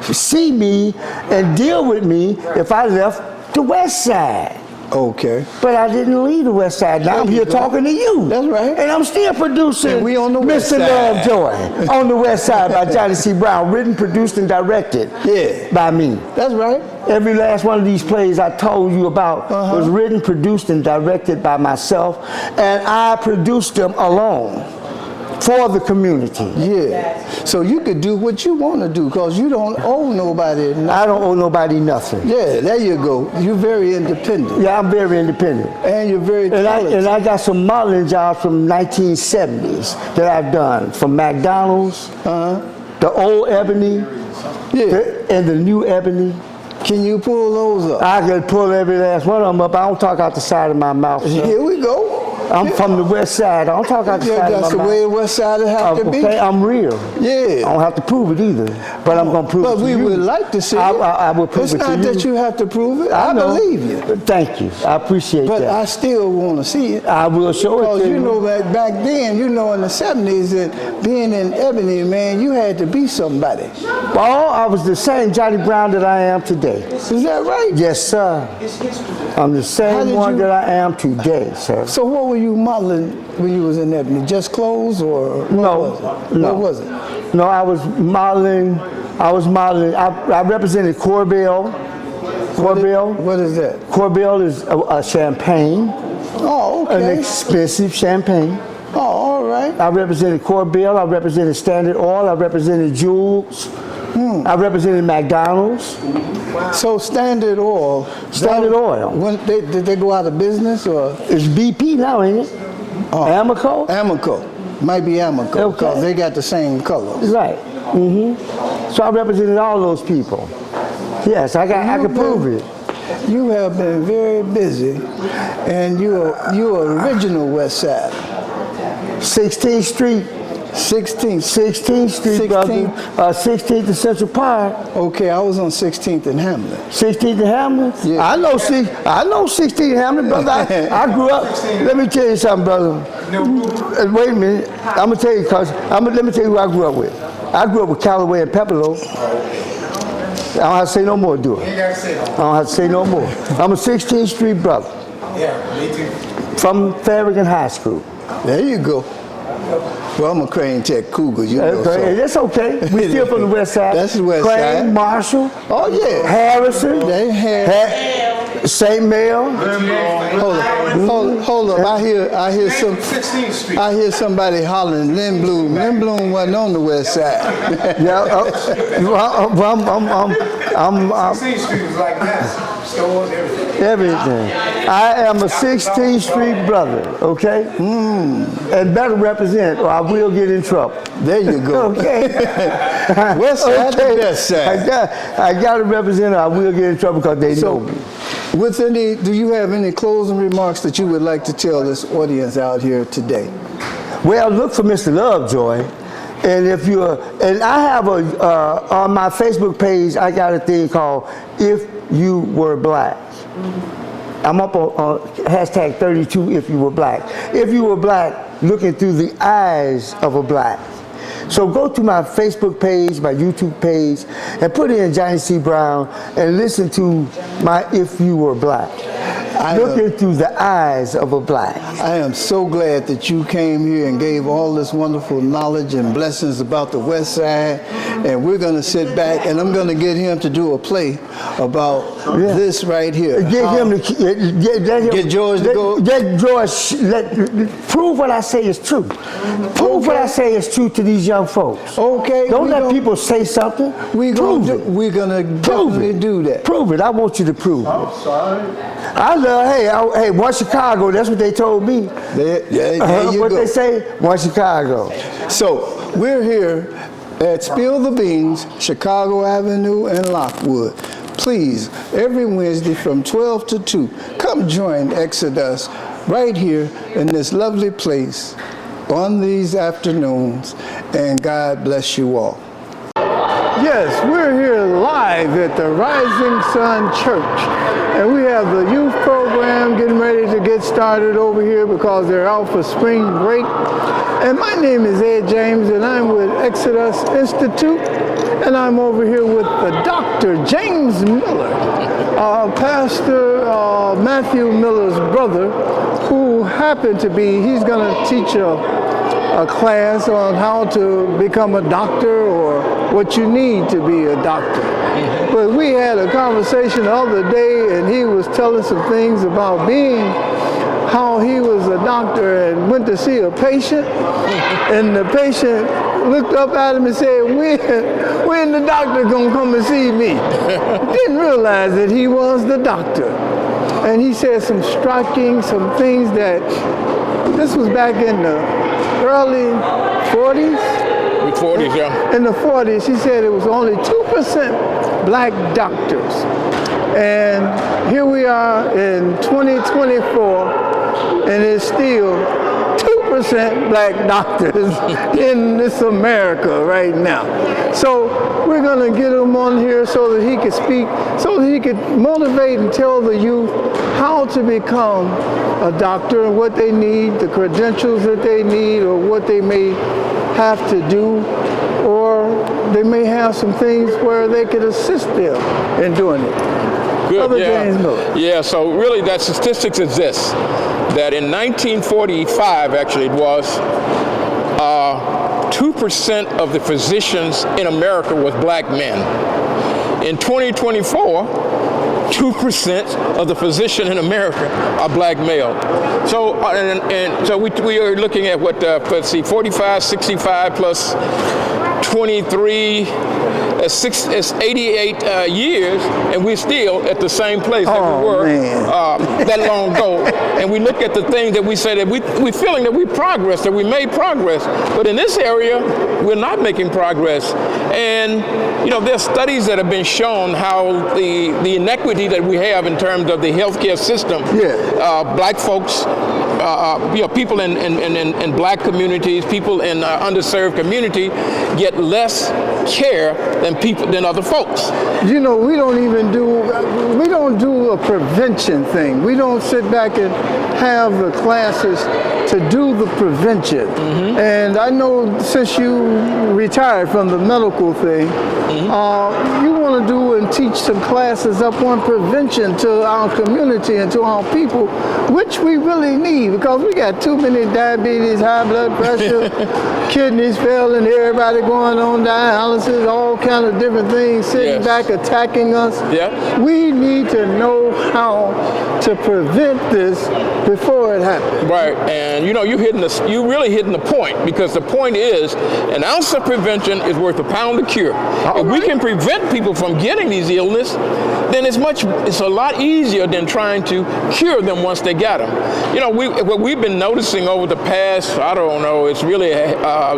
see me and deal with me if I left the West Side. Okay. But I didn't leave the West Side. Now I'm here talking to you. That's right. And I'm still producing And we on the West Mr. Side. Lovejoy on the West Side by Johnny C. Brown, written, produced, and directed by me. That's right. Every last one of these plays I told you about was written, produced, and directed by myself, and I produced them alone for the community. Yeah. So you could do what you want to do because you don't owe nobody nothing. I don't owe nobody nothing. Yeah, there you go. You're very independent. Yeah, I'm very independent. And you're very talented. And I got some modeling jobs from 1970s that I've done, from McDonald's, the old Ebony, and the new Ebony. Can you pull those up? I can pull every last one of them up. I don't talk out the side of my mouth. Sir. Here we go. I'm from the west side. I don't talk out the Yeah, side of my that's the mouth. way the west side would have to be. Okay, I'm real. Yeah. I don't have to prove it either, but I'm going to prove it But to we you. would like to see it. I will prove it's it to not you. that you have to prove it. I I know. believe you. Thank you. I appreciate But that. I still want to see it. I will show it Because to you you. know that back then, you know in the 70s, that being in Ebony, man, you had to be somebody. Oh, I was the same Johnny Brown that I am today. Is that right? Yes, sir. I'm the How same did one you- that I am today, sir. So what were you modeling when you was in Ebony? Just clothes or what was it? No. What was it? No, I was modeling. I represented Corbel. Corbel. What is that? Corbel is a champagne, Oh, an okay. expensive champagne. Oh, all right. I represented Corbel. I represented Standard Oil. I represented Jules. I represented McDonald's. So Standard Oil. Standard Oil. Did they go out of business or? It's BP now, ain't it? Amoco? Amoco. Might be Amoco Okay. because they got the same colors. Right. So I represented all those people. Yes, I can prove it. You have been very busy, and you're original West Side. 16th Street. 16th. 16th Street, brother. 16th to Central Park. Okay, I was on 16th and Hamlin. 16th to Hamlin? Yeah. I know 16th Hamlin, brother. I grew up. Let me tell you something, brother. Wait a minute. I'm going to tell you, let me tell you who I grew up with. I grew up with Callaway and Pepperlo. I don't have to say no more, do I? I don't have to say no more. I'm a 16th Street brother. Yeah, me too. From Farragut High School. There you go. Well, I'm a Crane Tech Cougar, you know. Okay, that's okay. We still from the west side. That's the west Crane, side. Marshall, Oh yeah. Harrison, They had. St. Mel. Hold up. I hear 16th Street. I hear somebody hollering Lynn Bloom. Lynn Bloom wasn't on the west side. Yeah, I'm 16th Street was like that. Stores, everything. everything. I am a 16th Street brother, okay? And better represent, or I will get in trouble. There you go. Okay. West side, the best side. I got to represent, or I will get in trouble because they know me. Do you have any closing remarks that you would like to tell this audience out here today? Well, look for Mr. Lovejoy. And I have on my Facebook page, I got a thing called If You Were Black. I'm up on hashtag 32 If You Were Black. If you were black, looking through the eyes of a black. So go to my Facebook page, my YouTube page, and put in Johnny C. Brown and listen to my If You Were Black. Looking through the eyes of a black. I am so glad that you came here and gave all this wonderful knowledge and blessings about the West Side. And we're going to sit back and I'm going to get him to do a play about this right here. Get George to go. Get George. Prove what I say is true. Prove what I say is true to these young folks. Okay. Don't let people say something. We're going to definitely do that. Prove it. I want you to prove it. I'm sorry. Hey, one Chicago, that's what they told me. There you what go. they say? One Chicago. So we're here at Spill the Beans, Chicago Avenue and Lockwood. Please, every Wednesday from 12 to 2, come join Exodus right here in this lovely place on these afternoons, and God bless you all. Yes, we're here live at the Rising Sun Church, and we have the youth program getting ready to get started over here because they're out for spring break. And my name is Ed James, and I'm with Exodus Institute, and I'm over here with the Dr. James Miller, Pastor Matthew Miller's brother, who happened to be, he's going to teach a class on how to become a doctor or what you need to be a doctor. But we had a conversation the other day and he was telling some things about how he was a doctor and went to see a patient and the patient looked up at him and said, when the doctor gonna come and see me? Didn't realize that he was the doctor. And he said some things that, this was back in the early 40s? The 40s, yeah. In the 40s, he said it was only 2% black doctors. And here we are in 2024, and it's still 2% black doctors in this America right now. So we're going to get him on here so that he could speak, so that he could motivate and tell the youth how to become a doctor and what they need, the credentials that they need, or what they may have to do, or they may have some things where they could assist them in doing it. Good, Brother James Miller. Yeah, so really that statistics exists, that in 1945, actually it was, 2% of the physicians in America was black men. In 2024, 2% of the physicians in America are black male. So, and so we are looking at what, let's see, 45, 65 plus 23, it's 88 years, and we're still at the same place that we were that long ago. And we look at the things that we say that we're feeling that we progressed, that we made progress, but in this area, we're not making progress. And you know, there's studies that have been shown how the inequity that we have in terms of the healthcare system. Black folks, you know, people in black communities, people in underserved community get less care than other folks. You know, we don't do a prevention thing. We don't sit back and have the classes to do the prevention. And I know since you retired from the medical thing, you want to do and teach some classes up on prevention to our community and to our people, which we really need, because we got too many diabetes, high blood pressure, kidneys failing, everybody going on dialysis, all kind of different things sitting back attacking us. We need to know how to prevent this before it happens. Right, and you know, you're really hitting the point, because the point is an ounce of prevention is worth a pound of cure. If we can prevent people from getting these illnesses, then it's a lot easier than trying to cure them once they get them. You know, what we've been noticing over the past, I don't know, it's really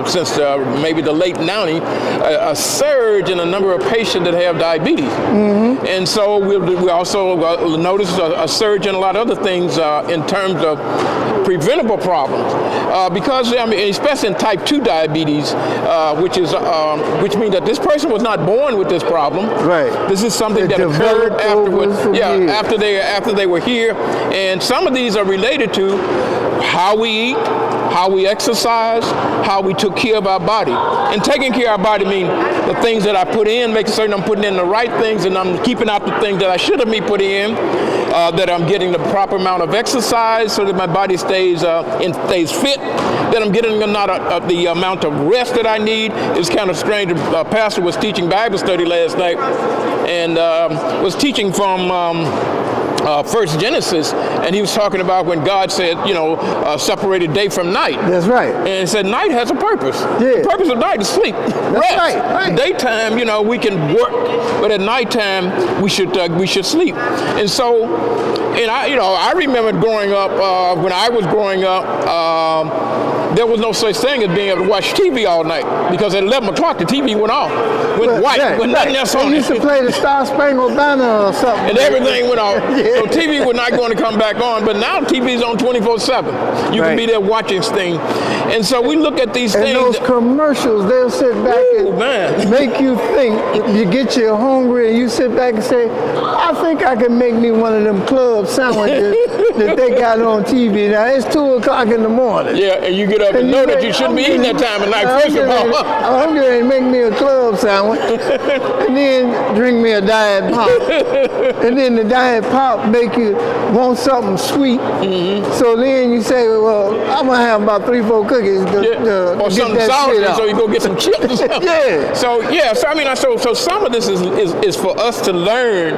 since maybe the late 90s, a surge in the number of patients that have diabetes. And so we also notice a surge in a lot of other things in terms of preventable problems. Because, I mean, especially in type 2 diabetes, which means that this person was not born with this problem. This is something that occurred afterwards. After they were here. And some of these are related to how we eat, how we exercise, how we took care of our body. And taking care of our body means the things that I put in, making certain I'm putting in the right things, and I'm keeping out the things that I should have been putting in, that I'm getting the proper amount of exercise so that my body stays fit, that I'm getting the amount of rest that I need. It's kind of strange. A pastor was teaching Bible study last night, and was teaching from First Genesis, and he was talking about when God said, you know, separated day from night. That's right. And he said night has a purpose. The purpose of night is sleep. That's right. Daytime, you know, we can work, but at nighttime we should sleep. And so, and I remember growing up, when I was growing up, there was no such thing as being able to watch TV all night, because at 11 o'clock the TV went off, went white, with nothing else on it. They used to play the Star Spangled Banner or something. And everything went off. So TV was not going to come back on, but now TV's on 24/7. You can be there watching things. And so we look at these things. And those commercials, they'll sit back and make you think. You get you hungry and you sit back and say, I think I can make me one of them club sandwiches that they got on TV. Now it's 2 o'clock in the morning. And you get up and know that you shouldn't be eating that time of night, first of all. I'm going to make me a club sandwich and then drink me a Diet Pop. And then the Diet Pop make you want something sweet. So then you say, well, I'm going to have about 3-4 cookies to or get something that sour, shit out. so you go get some chips or something. So some of this is for us to learn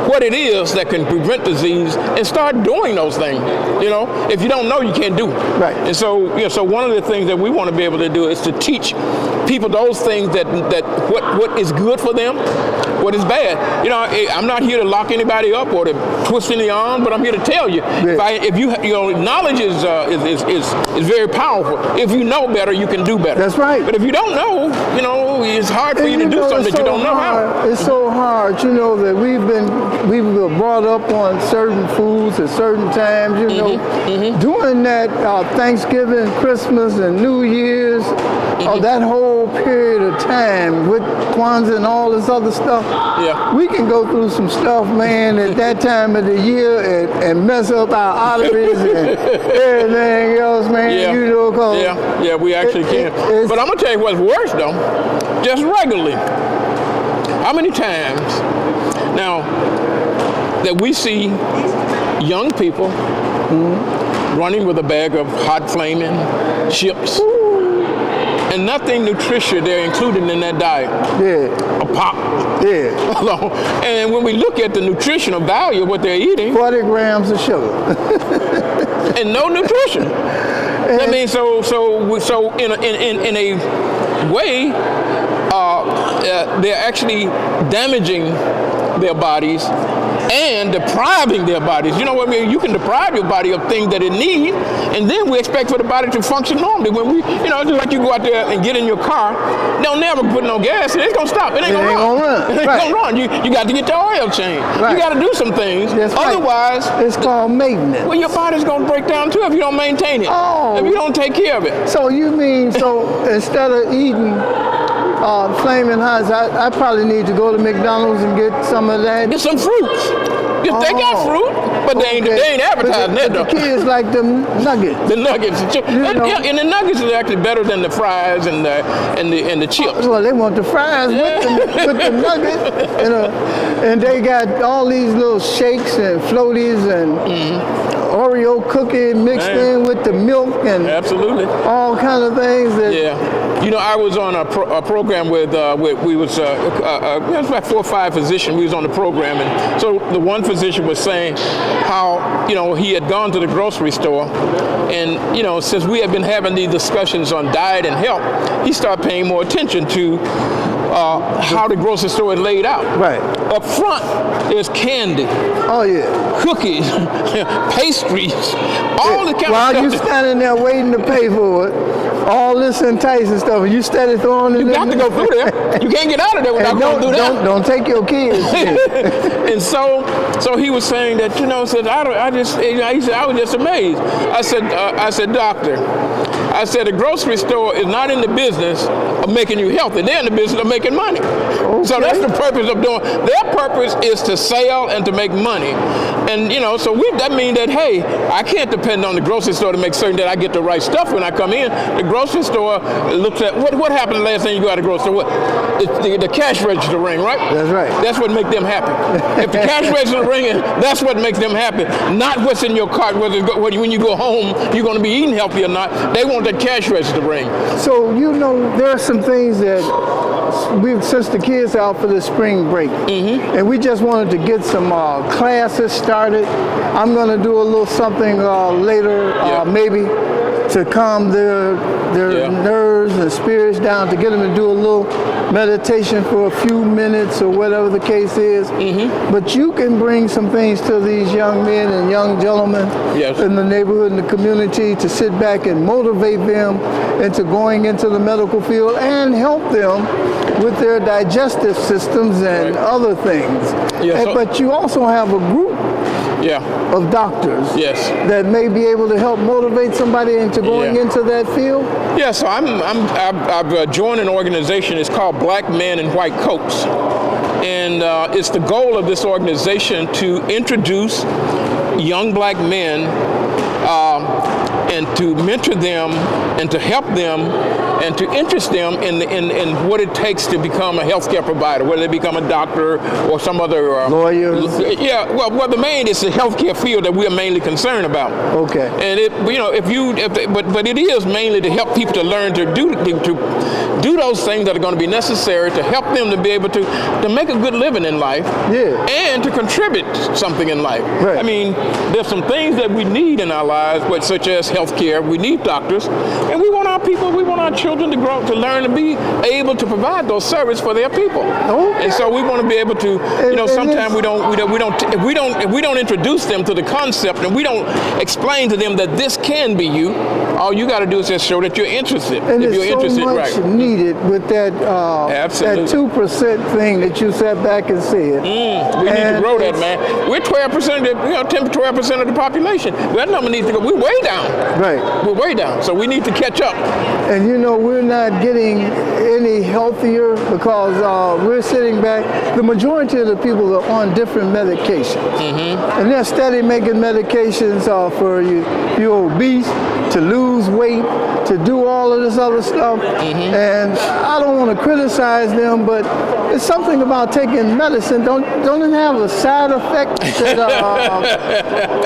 what it is that can prevent disease and start doing those things. You know, if you don't know, you can't do it. And so, so one of the things that we want to be able to do is to teach people those things that what is good for them, what is bad. You know, I'm not here to lock anybody up or to twist any arm, but I'm here to tell you, knowledge is very powerful. If you know better, you can do better. That's right. But if you don't know, you know, it's hard for you to do something that you don't know how. It's so hard, you know, that we've been we were brought up on certain foods at certain times, you know. During that Thanksgiving, Christmas, and New Year's, that whole period of time with Kwanzaa and all this other stuff, we can go through some stuff, man, at that time of the year and mess up our arteries and everything else, man. You know, yeah, we actually can. But I'm gonna tell you what's worse though, just regularly. How many times now that we see young people running with a bag of hot flaming chips and nothing nutritious they're including in that diet? A pop. And when we look at the nutritional value of what they're eating, 40 grams of sugar. and no nutrition. I mean, so in a way, they're actually damaging their bodies and depriving their bodies. You know what I mean? You can deprive your body of things that it needs, and then we expect for the body to function normally. When we, you know, just like you go out there and get in your car, they'll never put no gas in it. It's gonna stop. It ain't gonna run. It ain't gonna run. You got to get the oil change. You got to do some things. Otherwise, it's called maintenance. Well, your body's gonna break down too if you don't maintain it. If you don't take care of it. So you mean instead of eating flaming hots, I probably need to go to McDonald's and get some of that. Get some fruits. They got fruit, but they ain't advertising that though. The kids like them nuggets. The nuggets, and the nuggets are actually better than the fries and the chips. Well, they want the fries with the nuggets, and they got all these little shakes and floaties and Oreo cookie mixed in with the milk and all kind of things. You know, I was on a program with we was about 4 or 5 physicians. We was on the program, and so the one physician was saying how, you know, he had gone to the grocery store, and, you know, since we had been having these discussions on diet and health, he started paying more attention to how the grocery store is laid out. Up front, there's candy. Cookies, pastries, all the kind of stuff. While you standing there waiting to pay for it, all this enticing stuff, you steady throwing it in. You got to go through there. You can't get out of there without going through there. Don't take your kids. And so he was saying that, you know, said he said, I was just amazed. I said, doctor, I said, the grocery store is not in the business of making you healthy. They're in the business of making money. So that's the purpose of doing. Their purpose is to sell and to make money. And, you know, so that means that, hey, I can't depend on the grocery store to make certain that I get the right stuff when I come in. The grocery store looks at, what happened the last time you go out of the grocery store? The cash register ring, right? That's right. That's what makes them happy. If the cash register ringing, that's what makes them happy. Not what's in your cart, whether when you go home, you're going to be eating healthy or not. They want that cash register ring. So, you know, there are some things that since the kids are out for the spring break, and we just wanted to get some classes started. I'm going to do a little something later, maybe, to calm their nerves and spirits down, to get them to do a little meditation for a few minutes or whatever the case is. But you can bring some things to these young men and young gentlemen in the neighborhood and the community to sit back and motivate them into going into the medical field and help them with their digestive systems and other things. But you also have a group of doctors that may be able to help motivate somebody into going into that field? So I've joined an organization. It's called Black Men in White Coats. And it's the goal of this organization to introduce young black men and to mentor them and to help them and to interest them in what it takes to become a healthcare provider, whether they become a doctor or some other lawyers. Well, the main is the healthcare field that we're mainly concerned about. And but it is mainly to help people to learn to do those things that are going to be necessary to help them to be able to make a good living in life, and to contribute something in life. I mean, there's some things that we need in our lives, such as health health care, we need doctors, and we want our people, we want our children to grow, to learn, to be able to provide those services for their people. Okay. And so we want to be able to, sometimes if we don't introduce them to the concept and we don't explain to them that this can be you, all you got to do is just show that you're interested. And if you're it's interested, so much right? needed with that Absolutely. that 2% thing that you sat back and said. We need to grow that, man. We're 12% of 10 to 12% of the population. That number needs to go. We're way down. Right. We're way down. So we need to catch up. And we're not getting any healthier because we're sitting back. The majority of the people are on different medications. And they're steady making medications for you're obese, to lose weight, to do all of this other stuff. And I don't want to criticize them, but it's something about taking medicine. Don't it have a side effect that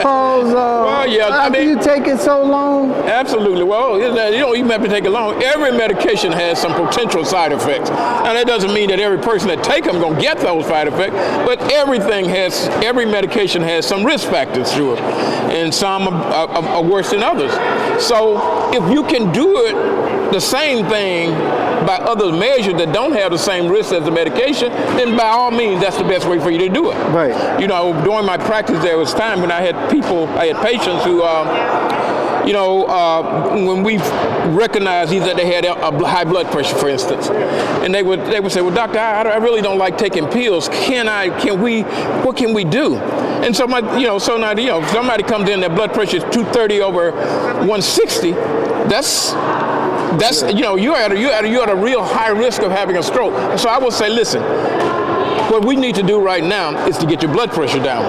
cause after you take it so long? Absolutely. Well, you don't even have to take it long. Every medication has some potential side effects. Now, that doesn't mean that every person that take them is going to get those side effects, but every medication has some risk factors to it, and some are worse than others. So if you can do it the same thing by other measures that don't have the same risk as the medication, then by all means, that's the best way for you to do it. Right. During my practice, there was time when I had patients who, when we recognized either they had a high blood pressure, for instance, and they would say, well, doctor, I really don't like taking pills. What can we do? And so somebody comes in, their blood pressure is 230 over 160. You're at a real high risk of having a stroke. So I will say, listen, what we need to do right now is to get your blood pressure down.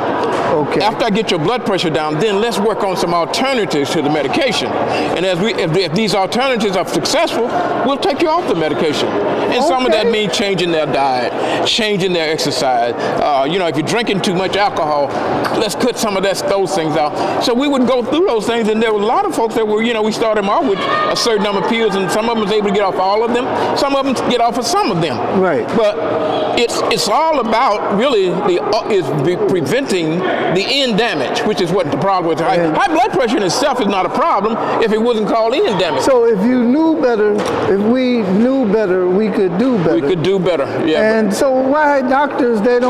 Okay. After I get your blood pressure down, then let's work on some alternatives to the medication. And if these alternatives are successful, we'll take you off the medication. And some of that means changing their diet, changing their exercise. If you're drinking too much alcohol, let's cut some of those things out. So we would go through those things, and there were a lot of folks that were, we started them off with a certain number of pills, and some of them was able to get off all of them. Some of them get off of some of them. Right. But it's all about really preventing the end damage, which is what the problem with high blood pressure in itself is not a problem if it wasn't called end damage. So if we knew better, we could do better. We could do better, yeah. And so why doctors, they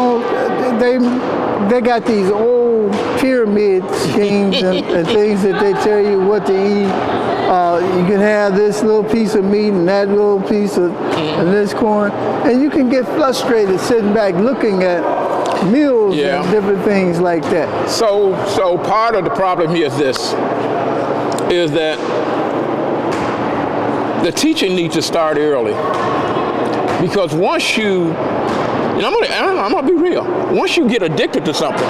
got these old pyramid schemes and things that they tell you what to eat. You can have this little piece of meat and that little piece of and this corn, and you can get frustrated sitting back looking at meals and different things like that. So part of the problem here is that the teaching needs to start early, because once you, and I'm gonna be real, once you get addicted to something,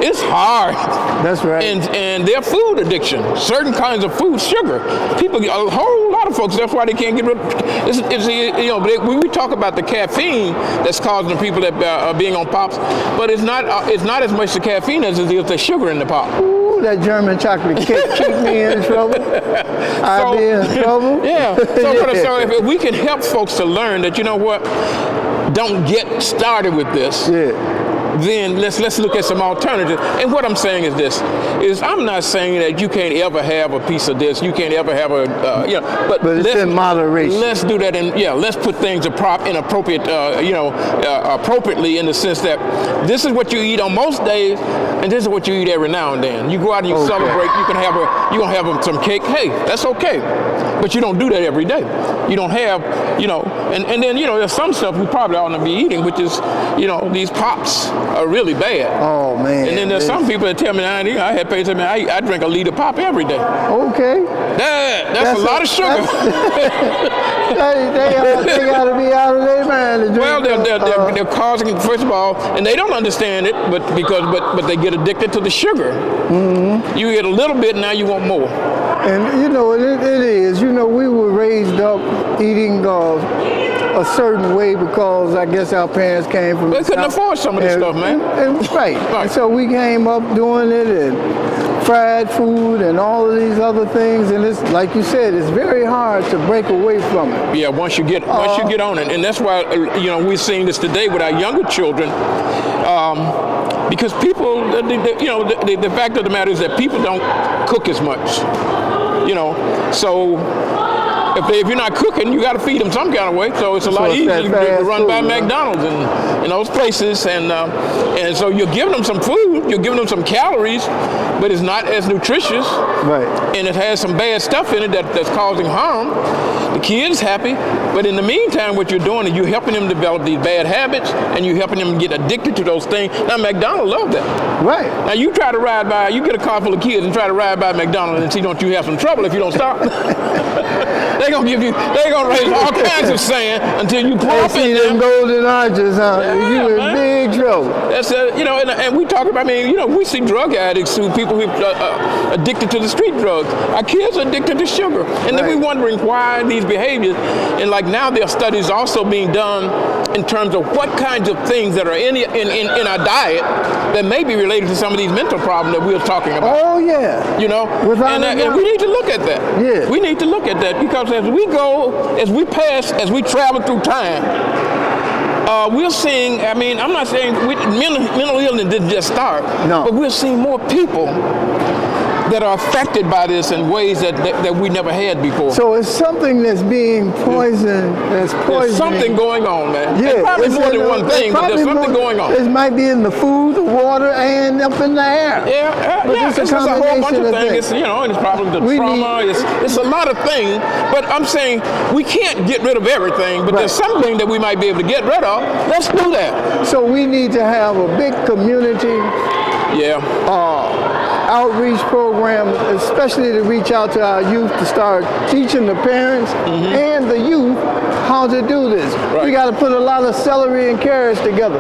it's hard. That's right. And their food addiction, certain kinds of food, sugar. People, a whole lot of folks, that's why they can't get rid of. When we talk about the caffeine that's causing the people that are being on pops, but it's not as much the caffeine as it is the sugar in the pop. Ooh, that German chocolate cake keep me in trouble. I'd be in trouble. Yeah. So if we can help folks to learn that, don't get started with this. Then let's look at some alternatives. And what I'm saying is I'm not saying that you can't ever have a piece of this, you can't ever have but it's in moderation. Let's do that let's put things appropriately, in the sense that this is what you eat on most days, and this is what you eat every now and then. You go out and you celebrate, you're gonna have some cake. Hey, that's okay. But you don't do that every day. You don't have, and then there's some stuff we probably ought to be eating, which is, these pops are really bad. Oh man! And then there's some people that tell me, I had paid me, I drink a liter pop every day. Okay. That's a lot of sugar. They got to be out of their mind to drink. Well, they're causing, first of all, and they don't understand it, but they get addicted to the sugar. Mm-hmm. You get a little bit, now you want more. And it is. We were raised up eating a certain way because I guess our parents came from. They couldn't afford some of this stuff, man. Right. And so we came up doing it, and fried food and all of these other things, and it's like you said, it's very hard to break away from it. Yeah, once you get on it, and that's why we're seeing this today with our younger children, because people, the fact of the matter is that people don't cook as much. You know, so if you're not cooking, you got to feed them some kind of way. So it's a lot it's easier that to fast run by food, huh? McDonald's and those places, and so you're giving them some food, you're giving them some calories, but it's not as nutritious, Right. and it has some bad stuff in it that's causing harm. The kid's happy, but in the meantime, what you're doing is you're helping them develop these bad habits, and you're helping them get addicted to those things. Now, McDonald's love that. Right. Now, you try to ride by, you get a car full of kids and try to ride by McDonald's and see, don't you have some trouble if you don't stop? They're gonna raise all kinds of sand until you pull They up see in them there. golden arches, huh? Yeah, You in man. big trouble. That's and we talk about. I mean, we see drug addicts who people who are addicted to the street drugs. Our kids are addicted to sugar, and then Right. we're wondering why these behaviors. And like now, there are studies also being done in terms of what kinds of things that are in our diet that may be related to some of these mental problems that we're talking about. Oh yeah. You know, Without a and doubt. we need to look at that. Yeah. We need to look at that because as we travel through time, we're seeing, I'm not saying mental illness didn't just start, No. but we're seeing more people that are affected by this in ways that we never had before. So it's something that's being poisoned. That's poisoning. There's something going on, man. Yeah, There's probably it's more in than the- one thing, but there's probably something more- going on. It might be in the food, the water, and up in the air. Yeah, But yeah. it's a It's just a whole bunch combination of of things. things. It's, it's probably the We trauma. It's a lot of things. But I'm saying we can't get rid of everything. But there's Right. something that we might be able to get rid of. Let's do that. So we need to have a big community Yeah. outreach program, especially to reach out to our youth to start teaching the parents and the youth how to do this. Right. We got to put a lot of celery and carrots together,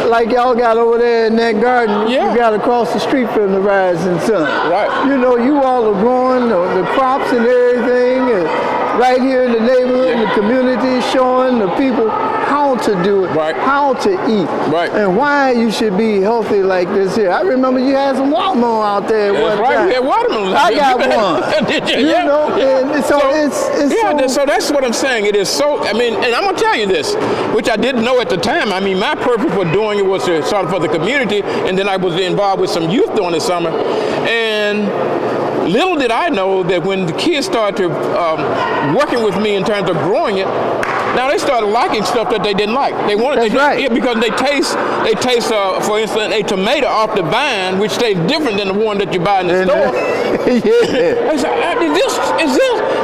like y'all got over there in that garden. Yeah. You got across the street from the rising sun. Right. You know, you all are growing the crops and everything, and right here in the neighborhood, in the community, showing the people how to do it, Right. how to eat, Right. and why you should be healthy like this here. I remember you had some watermelon out there. That's one right. time. We had watermelon. I got one. Did you? You Yeah. know, and so it's Yeah, so, so that's what I'm saying. It is so, and I'm going to tell you this, which I didn't know at the time. My purpose for doing it was to sort of for the community, and then I was involved with some youth during the summer. And little did I know that when the kids started working with me in terms of growing it, now they started liking stuff that they didn't like. They wanted That's right. Yeah, because they taste, for instance, a tomato off the vine, which tastes different than the one that you buy in the store. yeah. I said,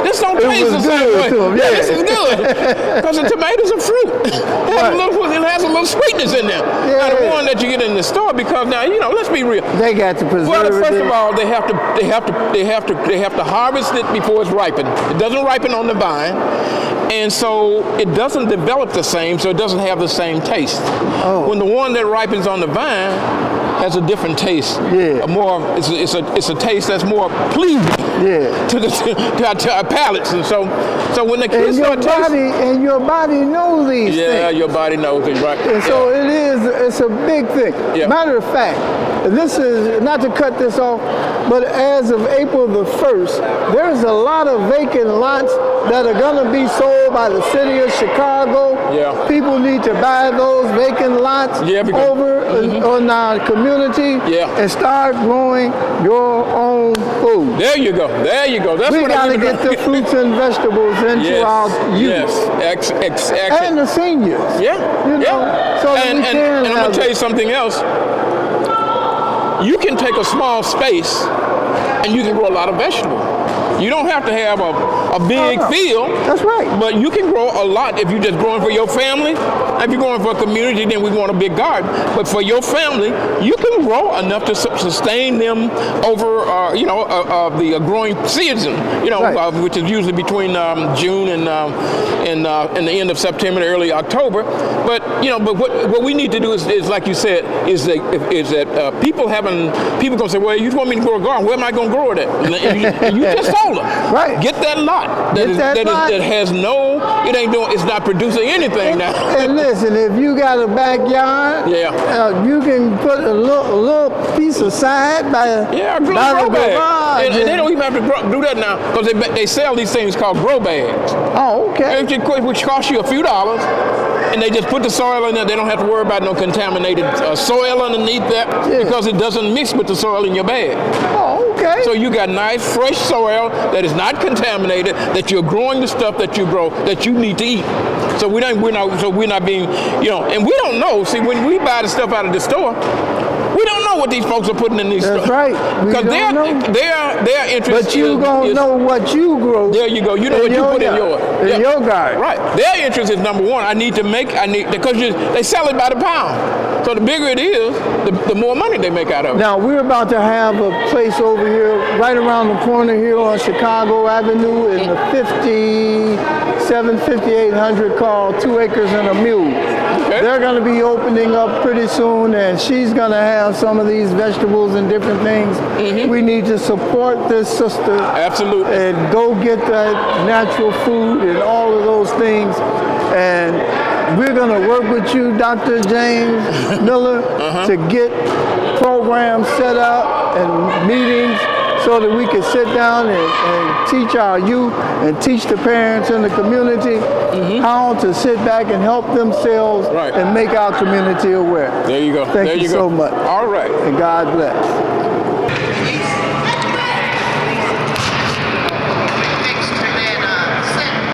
this don't It taste was the same good way. to 'em, Yeah, yeah. this is good. Because the tomatoes are fruit. It has a little sweetness in there. Now the Yeah. one that you get in the store, because now, let's be real. They got to preserve Well, first it. of all, they have to harvest it before it's ripened. It doesn't ripen on the vine. And so it doesn't develop the same, so it doesn't have the same taste. Oh. When the one that ripens on the vine has a different taste. Yeah. It's a taste that's more pleasing Yeah. to our palates. And so when the And kids your start tasting, your body knows these yeah, things. your body knows it, right? And so it's a big thing. Yeah. Matter of fact, this is, not to cut this off, but as of April the 1st, there's a lot of vacant lots that are going to be sold by the city of Chicago. Yeah. People need to buy those vacant lots Yeah, because- over on our community Yeah. and start growing your own food. There you go. There you go. That's We what got to I'm get the fruits and vegetables into our youth Yes. and the seniors. Yeah. You know, yeah. so that and we can I'm going have to tell it. you something else. You can take a small space and you can grow a lot of vegetables. You don't have to have a big no. field. That's right. But you can grow a lot if you're just growing for your family. If you're growing for a community, then we want a big garden. But for your family, you can grow enough to sustain them over, the growing season. Right. Which is usually between June and the end of September, and early October. But what we need to do is like you said, is that people gonna say, well, you want me to grow a garden? Where am I gonna grow it at? And you just told them, Right. get that lot Get that lot. that has it's not producing anything now. And listen, if you got a backyard, Yeah. you can put a little piece aside by Yeah, grow the bags. garage. And they don't even have to do that now because they sell these things called grow bags. Oh, okay. Which cost you a few dollars, and they just put the soil in there. They don't have to worry about no contaminated soil underneath that because it doesn't mix with the soil in your bag. Oh, okay. So you got nice fresh soil that is not contaminated, that you're growing the stuff that you grow that you need to eat. So we're not being, and we don't know. See, when we buy the stuff out of the store, we don't know what these folks are putting in these That's stuff. right. We Because don't know. their interest But you is, gonna know what you grow. There you go. You know what you put in yours. In your garden. Right. Their interest is number one. Because they sell it by the pound. So the bigger it is, the more money they make out of it. Now, we're about to have a place over here, right around the corner here on Chicago Avenue in the 5800 called 2 Acres and a Mule. Okay. They're going to be opening up pretty soon, and she's going to have some of these vegetables and different things. We need to support this sister. Absolutely. And go get that natural food and all of those things. And we're going to work with you, Dr. James Miller, to get programs set up and meetings so that we can sit down and teach our youth and teach the parents in the community how to sit back and help themselves and make our community aware. There you go. Thank you so much. All right. And God bless.